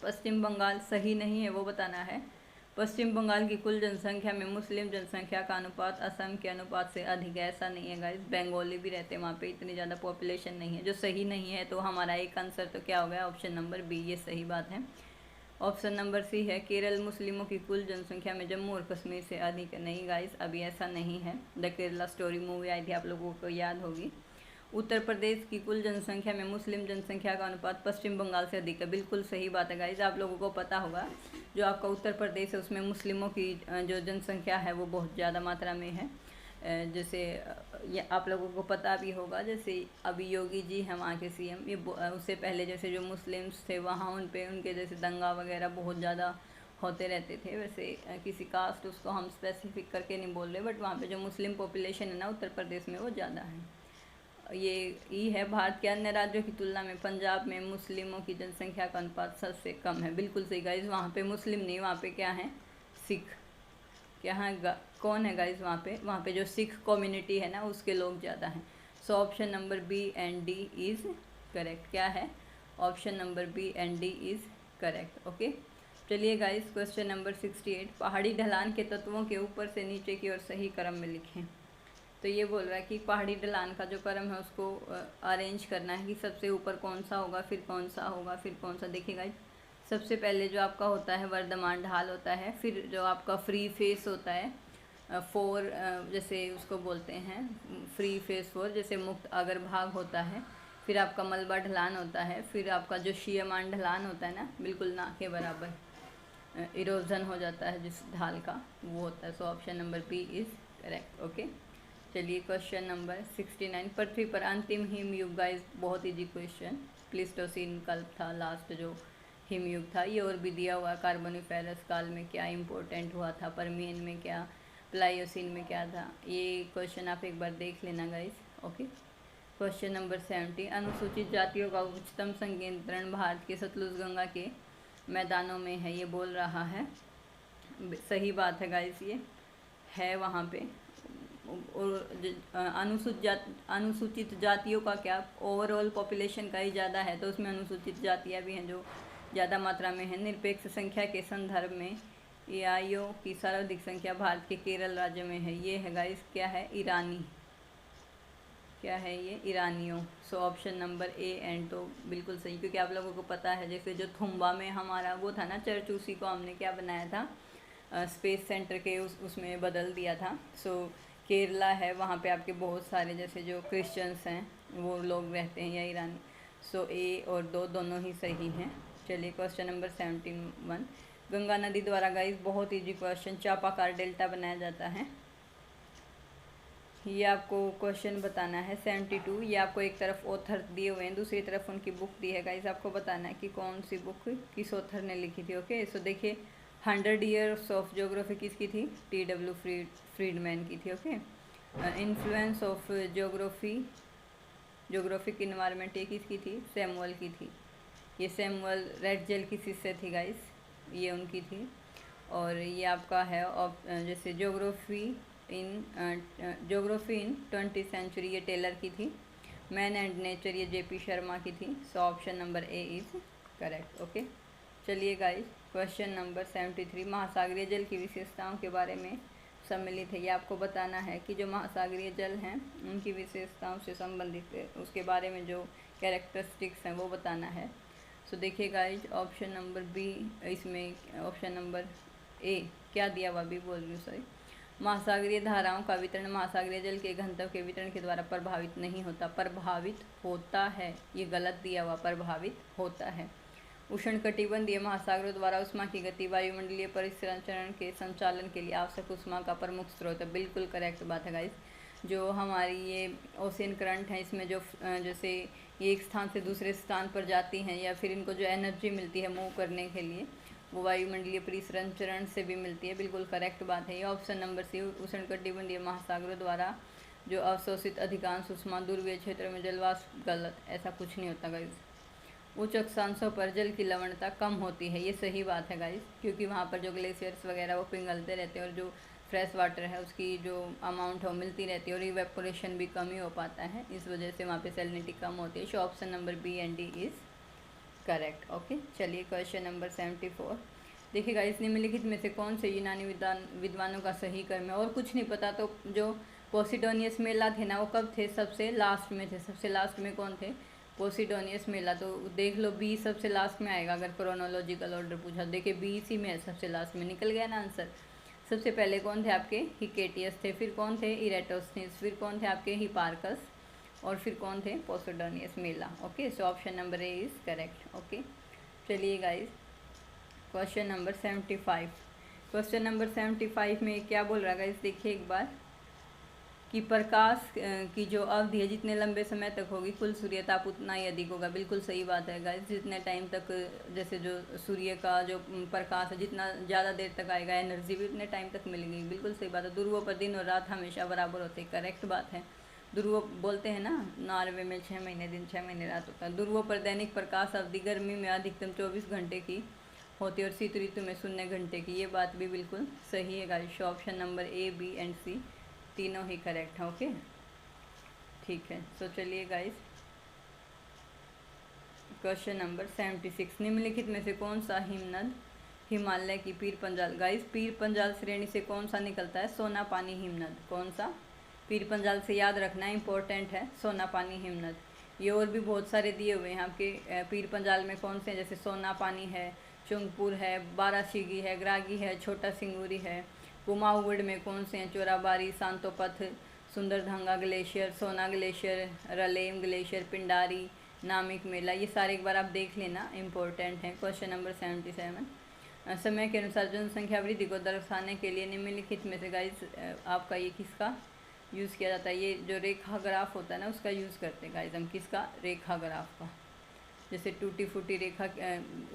पश्चिम बंगाल सही नहीं है वो बताना है। पश्चिम बंगाल की कुल जनसंख्या में मुस्लिम जनसंख्या का अनुपात असम के अनुपात से अधिक है। ऐसा नहीं है गाइस, बंगाली भी रहते हैं वहाँ पे, इतनी ज़्यादा पॉपुलेशन नहीं है। जो सही नहीं है तो हमारा एक आंसर तो क्या हो गया, ऑप्शन नंबर बी, ये सही बात है। ऑप्शन नंबर सी है केरल मुस्लिमों की कुल जनसंख्या में जम्मू और कश्मीर से अधिक है। नहीं गाइस, अभी ऐसा नहीं है। द केरला स्टोरी मूवी आई थी, आप लोगों को याद होगी। उत्तर प्रदेश की कुल जनसंख्या में मुस्लिम जनसंख्या का अनुपात पश्चिम बंगाल से अधिक है। बिल्कुल सही बात है गाइज, आप लोगों को पता होगा जो आपका उत्तर प्रदेश है उसमें मुस्लिमों की जो जनसंख्या है वो बहुत ज़्यादा मात्रा में है। जैसे ये आप लोगों को पता भी होगा, जैसे अभी योगी जी हैं वहाँ के सीएम, ये उससे पहले जैसे जो मुस्लिम्स थे वहाँ उन पे उनके जैसे दंगा वगैरह बहुत ज़्यादा होते रहते थे। वैसे किसी कास्ट उसको हम स्पेसिफिक करके नहीं बोल रहे, बट वहाँ पे जो मुस्लिम पॉपुलेशन है ना उत्तर प्रदेश में वो ज़्यादा है। ये ई है, भारत के अन्य राज्यों की तुलना में पंजाब में मुस्लिमों की जनसंख्या का अनुपात सबसे कम है। बिल्कुल सही गाइज, वहाँ पे मुस्लिम नहीं, वहाँ पे क्या है, सिख। क्या है, कौन है गाइज वहाँ पे जो सिख कम्युनिटी है ना उसके लोग ज़्यादा हैं। So option number B and D is correct. क्या है, option number B and D is correct. Okay, चलिए गाइज क्वेश्चन नंबर 68, पहाड़ी ढलान के तत्वों के ऊपर से नीचे की ओर सही क्रम में लिखें। तो ये बोल रहा है कि पहाड़ी ढलान का जो क्रम है उसको अरेंज करना है कि सबसे ऊपर कौन सा होगा, फिर कौन सा होगा, फिर कौन सा। देखिएगा, सबसे पहले जो आपका होता है वर्धमान ढाल होता है, फिर जो आपका फ्री फेस होता है फोर, जैसे उसको बोलते हैं फ्री फेस फोर, जैसे मुक्त अगर भाग होता है, फिर आपका मलबा ढलान होता है, फिर आपका जो शीयमान ढलान होता है ना बिल्कुल ना के बराबर इरोजन हो जाता है जिस ढाल का, वो होता है। So option number B is correct. Okay, चलिए क्वेश्चन नंबर 69, पृथ्वी पर अंतिम हिमयुग गाइस, बहुत इजी क्वेश्चन। प्लीस्टोसीन काल था लास्ट जो हिमयुग था। ये और भी दिया हुआ, कार्बोनिफेरस काल में क्या इंपॉर्टेंट हुआ था, परमियन में क्या, प्लायोसीन में क्या था। ये क्वेश्चन आप एक बार देख लेना गाइस। ओके, क्वेश्चन नंबर 70, अनुसूचित जातियों का उच्चतम संकेंद्रण भारत के सतलुज गंगा के मैदानों में है। ये बोल रहा है, सही बात है गाइस, ये है वहाँ पे। और अनुसूचित जातियों का क्या, ओवरऑल पॉपुलेशन का ही ज़्यादा है, तो उसमें अनुसूचित जातियाँ भी हैं जो ज़्यादा मात्रा में है। निरपेक्ष संख्या के संदर्भ में ईआईओ की सर्वाधिक संख्या भारत के केरल राज्य में है। ये है गाइस, क्या है, ईरानी। क्या है ये, ईरानियों। So option number A and तो बिल्कुल सही, क्योंकि आप लोगों को पता है जैसे जो थुम्बा में हमारा वो था ना चर्च, उसी को हमने क्या बनाया था, स्पेस सेंटर के उसमें बदल दिया था। सो केरला है, वहाँ पे आपके बहुत सारे जैसे जो क्रिश्चियंस हैं वो लोग रहते हैं, या ईरानी। सो ए और दो दोनों ही सही हैं। चलिए क्वेश्चन नंबर 71, गंगा नदी द्वारा गाइस, बहुत ईजी क्वेश्चन, चापाकार डेल्टा बनाया जाता है। ये आपको क्वेश्चन बताना है। 72, ये आपको एक तरफ ऑथर दिए हुए हैं, दूसरी तरफ उनकी बुक दी है गाइस, आपको बताना है कि कौन सी बुक किस ऑथर ने लिखी थी। ओके, सो देखिए 100 ईयर्स ऑफ ज्योग्राफी किसकी थी, TW फ्रीडमैन की थी। Okay, influence of geographic environment ये किसकी थी, सैमुअल की थी। ये सैमुअल रेडजेल की शिष्य थी गाइस, ये उनकी थी। और ये आपका है जैसे ज्योग्राफी इन 20th सेंचुरी, ये टेलर की थी। मैन एंड नेचर, ये JP शर्मा की थी। सो option number A is correct. Okay, चलिए गाइस क्वेश्चन नंबर 73, महासागरीय जल की विशेषताओं के बारे में सम्मिलित है। ये आपको बताना है कि जो महासागरीय जल हैं उनकी विशेषताओं से संबंधित है, उसके बारे में जो कैरेक्टरिस्टिक्स हैं वो बताना है। सो देखिए गाइज, ऑप्शन नंबर बी, इसमें ऑप्शन नंबर ए क्या दिया हुआ, भी बोल रही हूँ सॉरी, महासागरीय धाराओं का वितरण महासागरीय जल के घनत्व के वितरण के द्वारा प्रभावित नहीं होता, प्रभावित होता है, ये गलत दिया हुआ, प्रभावित होता है। उष्णकटिबंधीय महासागरों द्वारा उष्मा की गति वायुमंडलीय परिसंचरण के संचालन के लिए आवश्यक उष्मा का प्रमुख स्रोत है। बिल्कुल करेक्ट बात है गाइस। जो हमारी ये ओशियन करंट है, इसमें जो जैसे ये एक स्थान से दूसरे स्थान पर जाती हैं, या फिर इनको जो एनर्जी मिलती है मूव करने के लिए, वो वायुमंडलीय परिसंचरण से भी मिलती है। बिल्कुल करेक्ट बात है ये, ऑप्शन नंबर सी, उष्णकटिबंधीय महासागरों द्वारा जो अवशोषित अधिकांश उष्मा ध्रुवीय क्षेत्र में जलवाष्प, गलत, ऐसा कुछ नहीं होता गाइस। उच्च अक्षांशों पर जल की लवणता कम होती है, ये सही बात है गाइस, क्योंकि वहाँ पर जो ग्लेशियर्स वगैरह वो पिघलते रहते हैं और जो फ्रेश वाटर है उसकी जो अमाउंट है वो मिलती रहती है और इवेपोरेशन भी कम ही हो पाता है, इस वजह से वहाँ पे सैलिनिटी कम होती है। So option number B and D is correct. Okay, चलिए क्वेश्चन नंबर 74, देखिए गाइस, निम्नलिखित में से कौन से यूनानी विद्वानों का सही कर्म है? और कुछ नहीं पता तो जो पोसिडोनियस मेला थे ना, वो कब थे? सबसे लास्ट में थे। सबसे लास्ट में कौन थे? पोसिडोनियस मेला। तो देख लो, बी सबसे लास्ट में आएगा अगर क्रोनोलॉजिकल ऑर्डर पूछा। देखिए बी इसी में है, सबसे लास्ट में। निकल गया ना आंसर। सबसे पहले कौन थे आपके? हिकेटियस थे, फिर कौन थे? इरेटोस्थनीस, फिर कौन थे आपके? हिपार्कस, और फिर कौन थे? Posidonius Mela. Okay, so option number A is correct. Okay, चलिए guys, question number 75। Question number 75 में क्या बोल रहा है गाइस? देखिए एक बार, कि प्रकाश की जो अवधि है जितने लंबे समय तक होगी, कुल सूर्य ताप उतना ही अधिक होगा। बिल्कुल सही बात है गाइस। जितने टाइम तक, जैसे जो सूर्य का जो प्रकाश है, जितना ज़्यादा देर तक आएगा, एनर्जी भी उतने टाइम तक मिलेगी। बिल्कुल सही बात है। ध्रुवों पर दिन और रात हमेशा बराबर होते हैं, करेक्ट बात है। ध्रुव बोलते हैं ना, नॉर्वे में 6 महीने दिन 6 महीने रात होता है। ध्रुवों पर दैनिक प्रकाश अवधि गर्मी में अधिकतम 24 घंटे की होती है और शीत ऋतु में 0 घंटे की। ये बात भी बिल्कुल सही है guys. Option number A, B and C तीनों ही करेक्ट है। ओके, ठीक है। सो चलिए गाइस, क्वेश्चन नंबर 76। निम्नलिखित में से कौन सा हिमनद हिमालय की पीर पंजाल? गाइस, पीर पंजाल श्रेणी से कौन सा निकलता है? सोना पानी हिमनद। कौन सा? पीर पंजाल से याद रखना, इंपॉर्टेंट है, सोना पानी हिमनद। ये और भी बहुत सारे दिए हुए हैं आपके। पीर पंजाल में कौन से हैं? जैसे सोना पानी है, चुंगपुर है, बारासिगी है, ग्रागी है, छोटा सिंगूरी है। कुमाऊगढ़ में कौन से हैं? चोराबारी, सांतोपथ, सुंदरढंगा ग्लेशियर, सोना ग्लेशियर, रलेम ग्लेशियर, पिंडारी, नामिक मेला। ये सारे एक बार आप देख लेना, इम्पोर्टेंट है। Question number 77। समय के अनुसार जनसंख्या वृद्धि को दर्शाने के लिए निम्नलिखित में से गाइस आपका ये किसका यूज़ किया जाता है? ये जो रेखा ग्राफ होता है ना, उसका यूज़ करते हैं गाइस हम। किसका? रेखा ग्राफ का। जैसे टूटी फूटी रेखा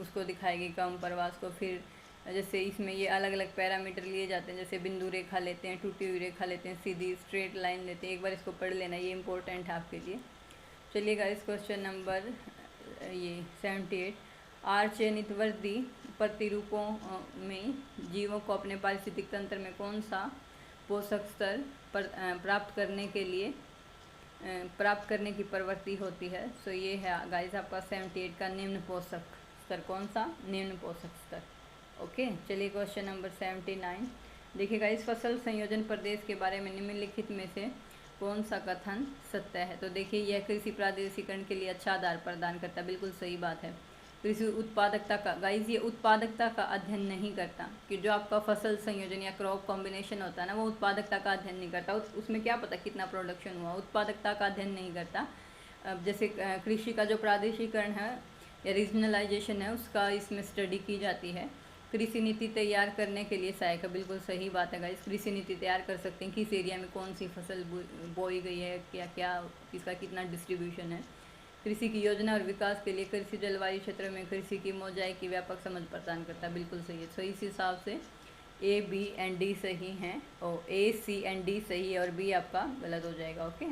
उसको दिखाएगी, कम प्रवास को। फिर जैसे इसमें ये अलग अलग पैरामीटर लिए जाते हैं, जैसे बिंदु रेखा लेते हैं, टूटी हुई रेखा लेते हैं, सीधी स्ट्रेट लाइन लेते हैं। एक बार इसको पढ़ लेना, ये इंपॉर्टेंट है आपके लिए। चलिए गाइस, क्वेश्चन नंबर ये 78। आर चयनित वर्दी प्रतिरूपों में जीवों को अपने पारिस्थितिक तंत्र में कौन सा पोषक स्तर प्राप्त करने की प्रवृत्ति होती है? सो ये है गाइस आपका 78 का निम्न पोषक स्तर। कौन सा? निम्न पोषक स्तर। ओके, चलिए क्वेश्चन नंबर 79। देखिए गाइस, फसल संयोजन प्रदेश के बारे में निम्नलिखित में से कौन सा कथन सत्य है? तो देखिए, यह कृषि प्रादेशिकरण के लिए अच्छा आधार प्रदान करता है। बिल्कुल सही बात है। कृषि उत्पादकता का, गाइस ये उत्पादकता का अध्ययन नहीं करता, कि जो आपका फसल संयोजन या क्रॉप कॉम्बिनेशन होता है ना, वो उत्पादकता का अध्ययन नहीं करता। उसमें क्या पता कितना प्रोडक्शन हुआ, उत्पादकता का अध्ययन नहीं करता। अब जैसे कृषि का जो प्रादेशिकरण है या रीजनलाइजेशन है, उसका इसमें स्टडी की जाती है। कृषि नीति तैयार करने के लिए सहायक है। बिल्कुल सही बात है गाइस। कृषि नीति तैयार कर सकते हैं, किस एरिया में कौन सी फसल बोई गई है, क्या क्या किसका कितना डिस्ट्रीब्यूशन है। कृषि की योजना और विकास के लिए कृषि जलवायु क्षेत्र में कृषि की मोजाइक की व्यापक समझ प्रदान करता है। बिल्कुल सही है। तो इस हिसाब से ए, बी एंड डी सही हैं, और ए, सी एंड डी सही है, और बी आपका गलत हो जाएगा। ओके,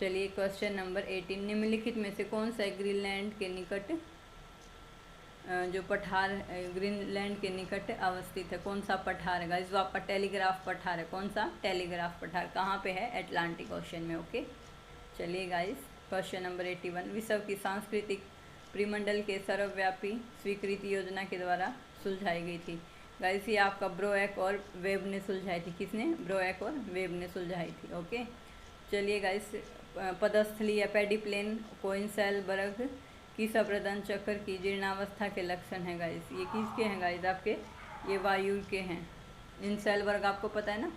चलिए क्वेश्चन नंबर 18। निम्नलिखित में से कौन सा ग्रीनलैंड के निकट जो पठार ग्रीनलैंड के निकट अवस्थित है? कौन सा पठार है गाइस? वो आपका टेलीग्राफ पठार है। कौन सा? टेलीग्राफ पठार। कहाँ पे है? अटलांटिक ओशन में। ओके, चलिए गाइस, क्वेश्चन नंबर 81। विश्व की सांस्कृतिक परिमंडल के सर्वव्यापी स्वीकृति योजना के द्वारा सुलझाई गई थी। गाइस ये आपका ब्रोएक और वेब ने सुलझाई थी। किसने? ब्रोएक और वेब ने सुलझाई थी। ओके, चलिए गाइस, पदस्थली या पेडिप्लेन कोइंसैलबर्ग की संप्रदन चक्र की जीर्णावस्था के लक्षण हैं गाइस। ये किसके हैं गाइस? आपके ये वायु के हैं। इंसैलबर्ग आपको पता है ना,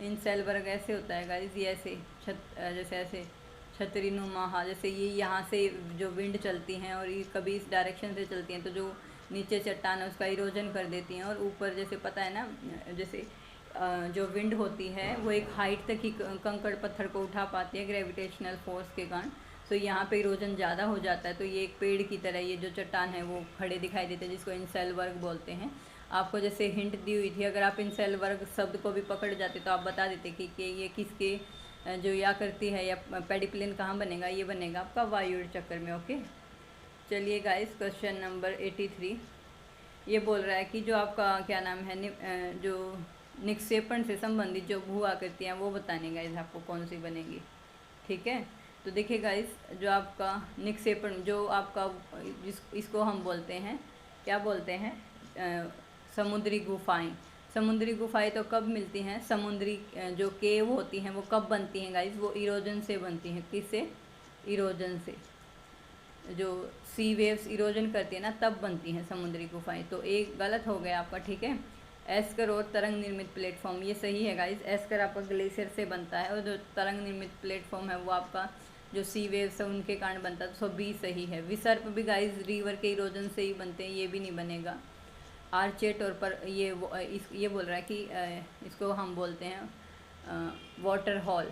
इंसैलबर्ग ऐसे होता है गाइस, ये ऐसे जैसे ऐसे छतरी नुमा। हाँ, जैसे ये यहाँ से जो विंड चलती हैं और ये कभी इस डायरेक्शन से चलती हैं, तो जो नीचे चट्टान है उसका इरोजन कर देती हैं, और ऊपर जैसे पता है ना, जैसे जो विंड होती है वो एक हाइट तक ही कंकड़ पत्थर को उठा पाती है ग्रेविटेशनल फोर्स के कारण। तो यहाँ पे इरोजन ज़्यादा हो जाता है, तो ये एक पेड़ की तरह ये जो चट्टान है वो खड़े दिखाई देते हैं, जिसको इंसैलबर्ग बोलते हैं। आपको जैसे हिंट दी हुई थी, अगर आप इंसैलबर्ग शब्द को भी पकड़ जाते तो आप बता देते कि ये किसके जो या करती है, या पेडिप्लेन कहाँ बनेगा? ये बनेगा आपका वायु चक्र में। ओके, चलिए गाइस, क्वेश्चन नंबर 83। ये बोल रहा है कि जो आपका क्या नाम है, जो निक्षेपण से संबंधित जो भू आकृतियाँ वो बताने गाइस आपको कौन सी बनेगी। ठीक है, तो देखिए गाइस, जो आपका निक्षेपण, जो आपका इसको हम बोलते हैं, क्या बोलते हैं? समुद्री गुफाएं। समुद्री गुफाएं तो कब मिलती हैं, समुद्री जो केव होती हैं वो कब बनती हैं गाइज, वो इरोजन से बनती हैं। किससे? इरोजन से। जो सी वेव्स इरोजन करती है ना, तब बनती हैं समुद्री गुफाएं। तो एक गलत हो गया आपका, ठीक है। एस्कर और तरंग निर्मित प्लेटफॉर्म, ये सही है गाइज। एस्कर आपका ग्लेशियर से बनता है और जो तरंग निर्मित प्लेटफॉर्म है वो आपका जो सी वेव्स है उनके कारण बनता है। तो बी सही है। विसर्प भी गाइज रिवर के इरोजन से ही बनते हैं, ये भी नहीं बनेगा। आर्चेट और पर ये बोल रहा है कि इसको हम बोलते हैं वाटर हॉल,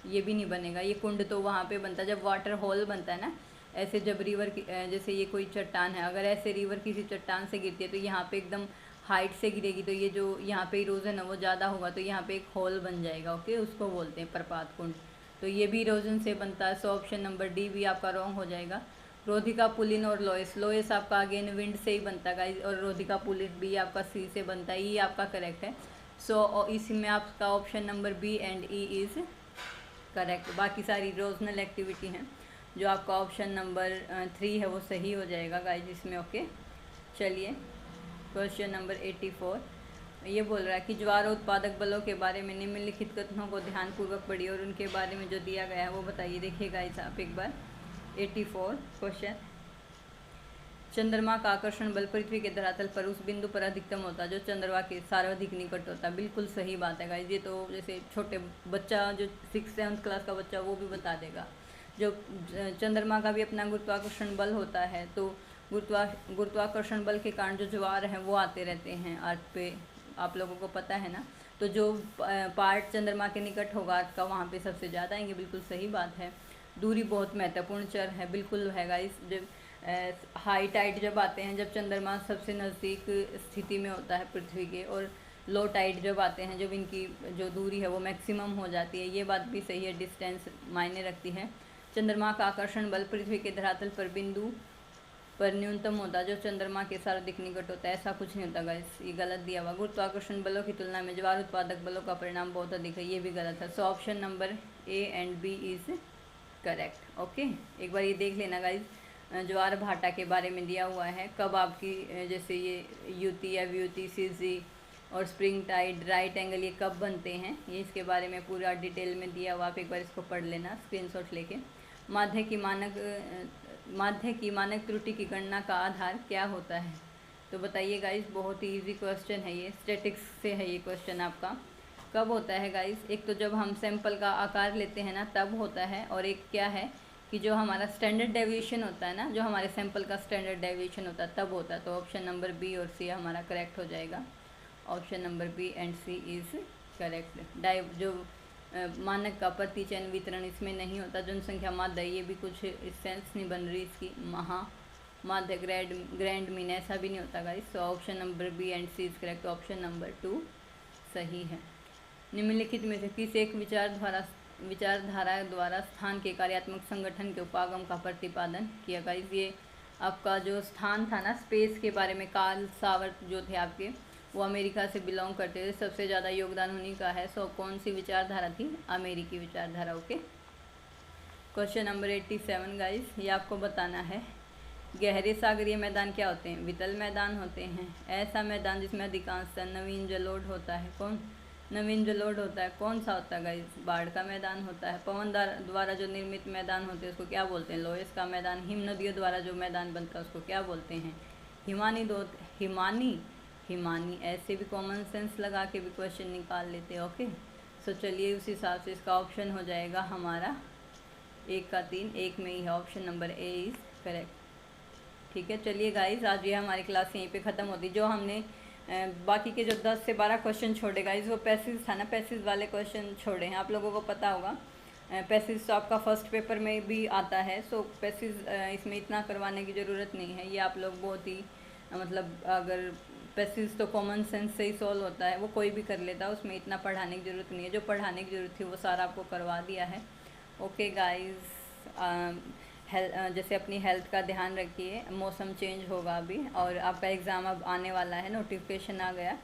ये भी नहीं बनेगा। ये कुंड तो वहाँ पे बनता है जब वाटर हॉल बनता है ना। ऐसे जब रिवर की जैसे ये कोई चट्टान है, अगर ऐसे रिवर किसी चट्टान से गिरती है तो यहाँ पे एकदम हाइट से गिरेगी, तो ये जो यहाँ पे इरोजन है वो ज़्यादा होगा, तो यहाँ पे एक हॉल बन जाएगा। ओके, उसको बोलते हैं प्रपात कुंड। तो ये भी इरोजन से बनता है। सो ऑप्शन नंबर डी भी आपका रॉन्ग हो जाएगा। रोधिका पुलिन और लोएस, लोएस आपका अगेन विंड से ही बनता है, और रोधिका पुलिन भी आपका सी से बनता है, ये आपका करेक्ट है। सो इसमें आपका option number B and E is correct. बाकी सारी इरोजनल एक्टिविटी हैं, जो आपका ऑप्शन नंबर 3 है वो सही हो जाएगा गाइज इसमें। ओके, चलिए क्वेश्चन नंबर 84 ये बोल रहा है कि ज्वार उत्पादक बलों के बारे में निम्नलिखित कथनों को ध्यानपूर्वक पढ़िए और उनके बारे में जो दिया गया है वो बताइए। देखिए गाइज आप एक बार 84 क्वेश्चन। चंद्रमा का आकर्षण बल पृथ्वी के धरातल पर उस बिंदु पर अधिकतम होता है जो चंद्रमा के सर्वाधिक निकट होता है। बिल्कुल सही बात है गाइज। ये तो जैसे छोटे बच्चा जो 6th-7th क्लास का बच्चा वो भी बता देगा। जो चंद्रमा का भी अपना गुरुत्वाकर्षण बल होता है, तो गुरुत्वाकर्षण बल के कारण जो ज्वार हैं वो आते रहते हैं अर्थ पे, आप लोगों को पता है ना। तो जो पार्ट चंद्रमा के निकट होगा अर्थ का, वहाँ पे सबसे ज़्यादा आएंगे। बिल्कुल सही बात है। दूरी बहुत महत्वपूर्ण चर है, बिल्कुल है गाइस। जब हाई टाइड जब आते हैं, जब चंद्रमा सबसे नज़दीक स्थिति में होता है पृथ्वी के, और लो टाइड जब आते हैं, जब इनकी जो दूरी है वो मैक्सिमम हो जाती है। ये बात भी सही है, डिस्टेंस मायने रखती है। चंद्रमा का आकर्षण बल पृथ्वी के धरातल पर बिंदु पर न्यूनतम होता है जो चंद्रमा के सर्वाधिक निकट होता है, ऐसा कुछ नहीं होता गाइस, ये गलत दिया हुआ। गुरुत्वाकर्षण बलों की तुलना में ज्वार उत्पादक बलों का परिणाम बहुत अधिक है, ये भी गलत है। So option number A and B is correct. Okay, एक बार ये देख लेना गाइज। ज्वार भाटा के बारे में दिया हुआ है, कब आपकी जैसे ये युति या व्युति, सीजी और स्प्रिंग टाइड, राइट एंगल, ये कब बनते हैं, ये इसके बारे में पूरा डिटेल में दिया हुआ। आप एक बार इसको पढ़ लेना स्क्रीनशॉट लेके। माध्य की मानक त्रुटि की गणना का आधार क्या होता है? तो बताइए गाइस, बहुत ही इजी क्वेश्चन है ये, स्टैटिक्स से है ये क्वेश्चन आपका। कब होता है गाइस? एक तो जब हम सैंपल का आकार लेते हैं ना, तब होता है। और एक क्या है कि जो हमारा स्टैंडर्ड डेविएशन होता है ना, जो हमारे सैंपल का स्टैंडर्ड डेविएशन होता है, तब होता है। तो ऑप्शन नंबर बी और सी हमारा करेक्ट हो जाएगा। Option number B and C is correct. जो मानक का प्रति चयन वितरण इसमें नहीं होता। जनसंख्या माध्य, ये भी कुछ सेंस नहीं बन रही इसकी। माध्य ग्रैंड मीन, ऐसा भी नहीं होता गाइस। तो option number B and C is correct. Option number 2 सही है। निम्नलिखित में से किस एक विचारधारा द्वारा स्थान के कार्यात्मक संगठन के उपागम का प्रतिपादन किया? गाइस ये आपका जो स्थान था ना, स्पेस के बारे में, कार्ल सावर जो थे आपके, वो अमेरिका से बिलोंग करते थे। सबसे ज़्यादा योगदान उन्हीं का है। सो कौन सी विचारधारा थी? अमेरिकी विचारधारा। ओके, क्वेश्चन नंबर 87 गाइस, ये आपको बताना है। गहरे सागरीय मैदान क्या होते हैं? वितल मैदान होते हैं। ऐसा मैदान जिसमें अधिकांशतः नवीन जलोढ़ होता है, कौन? नवीन जलोढ़ होता है। कौन सा होता है गाइस? बाढ़ का मैदान होता है। पवन द्वारा जो निर्मित मैदान होते हैं उसको क्या बोलते हैं? लोएस का मैदान। हिम नदियों द्वारा जो मैदान बनता है उसको क्या बोलते हैं? हिमानी। ऐसे भी कॉमन सेंस लगा के भी क्वेश्चन निकाल लेते हैं। ओके, सो चलिए उस हिसाब से इसका ऑप्शन हो जाएगा हमारा 1 का 3, 1 में ही है। Option number A is correct. ठीक है, चलिए गाइज, आज ये हमारी क्लास यहीं पे ख़त्म होती। जो हमने बाकी के जो 10 से 12 क्वेश्चन छोड़े गाइज, वो पैसेज था ना, पैसेज वाले क्वेश्चन छोड़े हैं। आप लोगों को पता होगा पैसेज तो आपका फर्स्ट पेपर में भी आता है। सो पैसेज इसमें इतना करवाने की ज़रूरत नहीं है। ये आप लोग बहुत ही मतलब, अगर पैसेज तो कॉमन सेंस से ही सॉल्व होता है, वो कोई भी कर लेता है, उसमें इतना पढ़ाने की ज़रूरत नहीं है। जो पढ़ाने की ज़रूरत थी वो सारा आपको करवा दिया है। ओके गाइज, जैसे अपनी हेल्थ का ध्यान रखिए। मौसम चेंज होगा अभी, और आपका एग्ज़ाम अब आने वाला है, नोटिफिकेशन आ गया।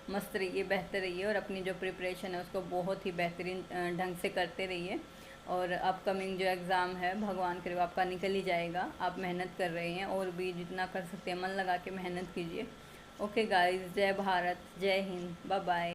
मस्त रहिए, बेहतर रहिए, और अपनी जो प्रिपरेशन है उसको बहुत ही बेहतरीन ढंग से करते रहिए। और अपकमिंग जो एग्ज़ाम है, भगवान करे आपका निकल ही जाएगा। आप मेहनत कर रहे हैं, और भी जितना कर सकते हैं मन लगा के मेहनत कीजिए। ओके गाइस, जय भारत, जय हिंद, बाय बाय।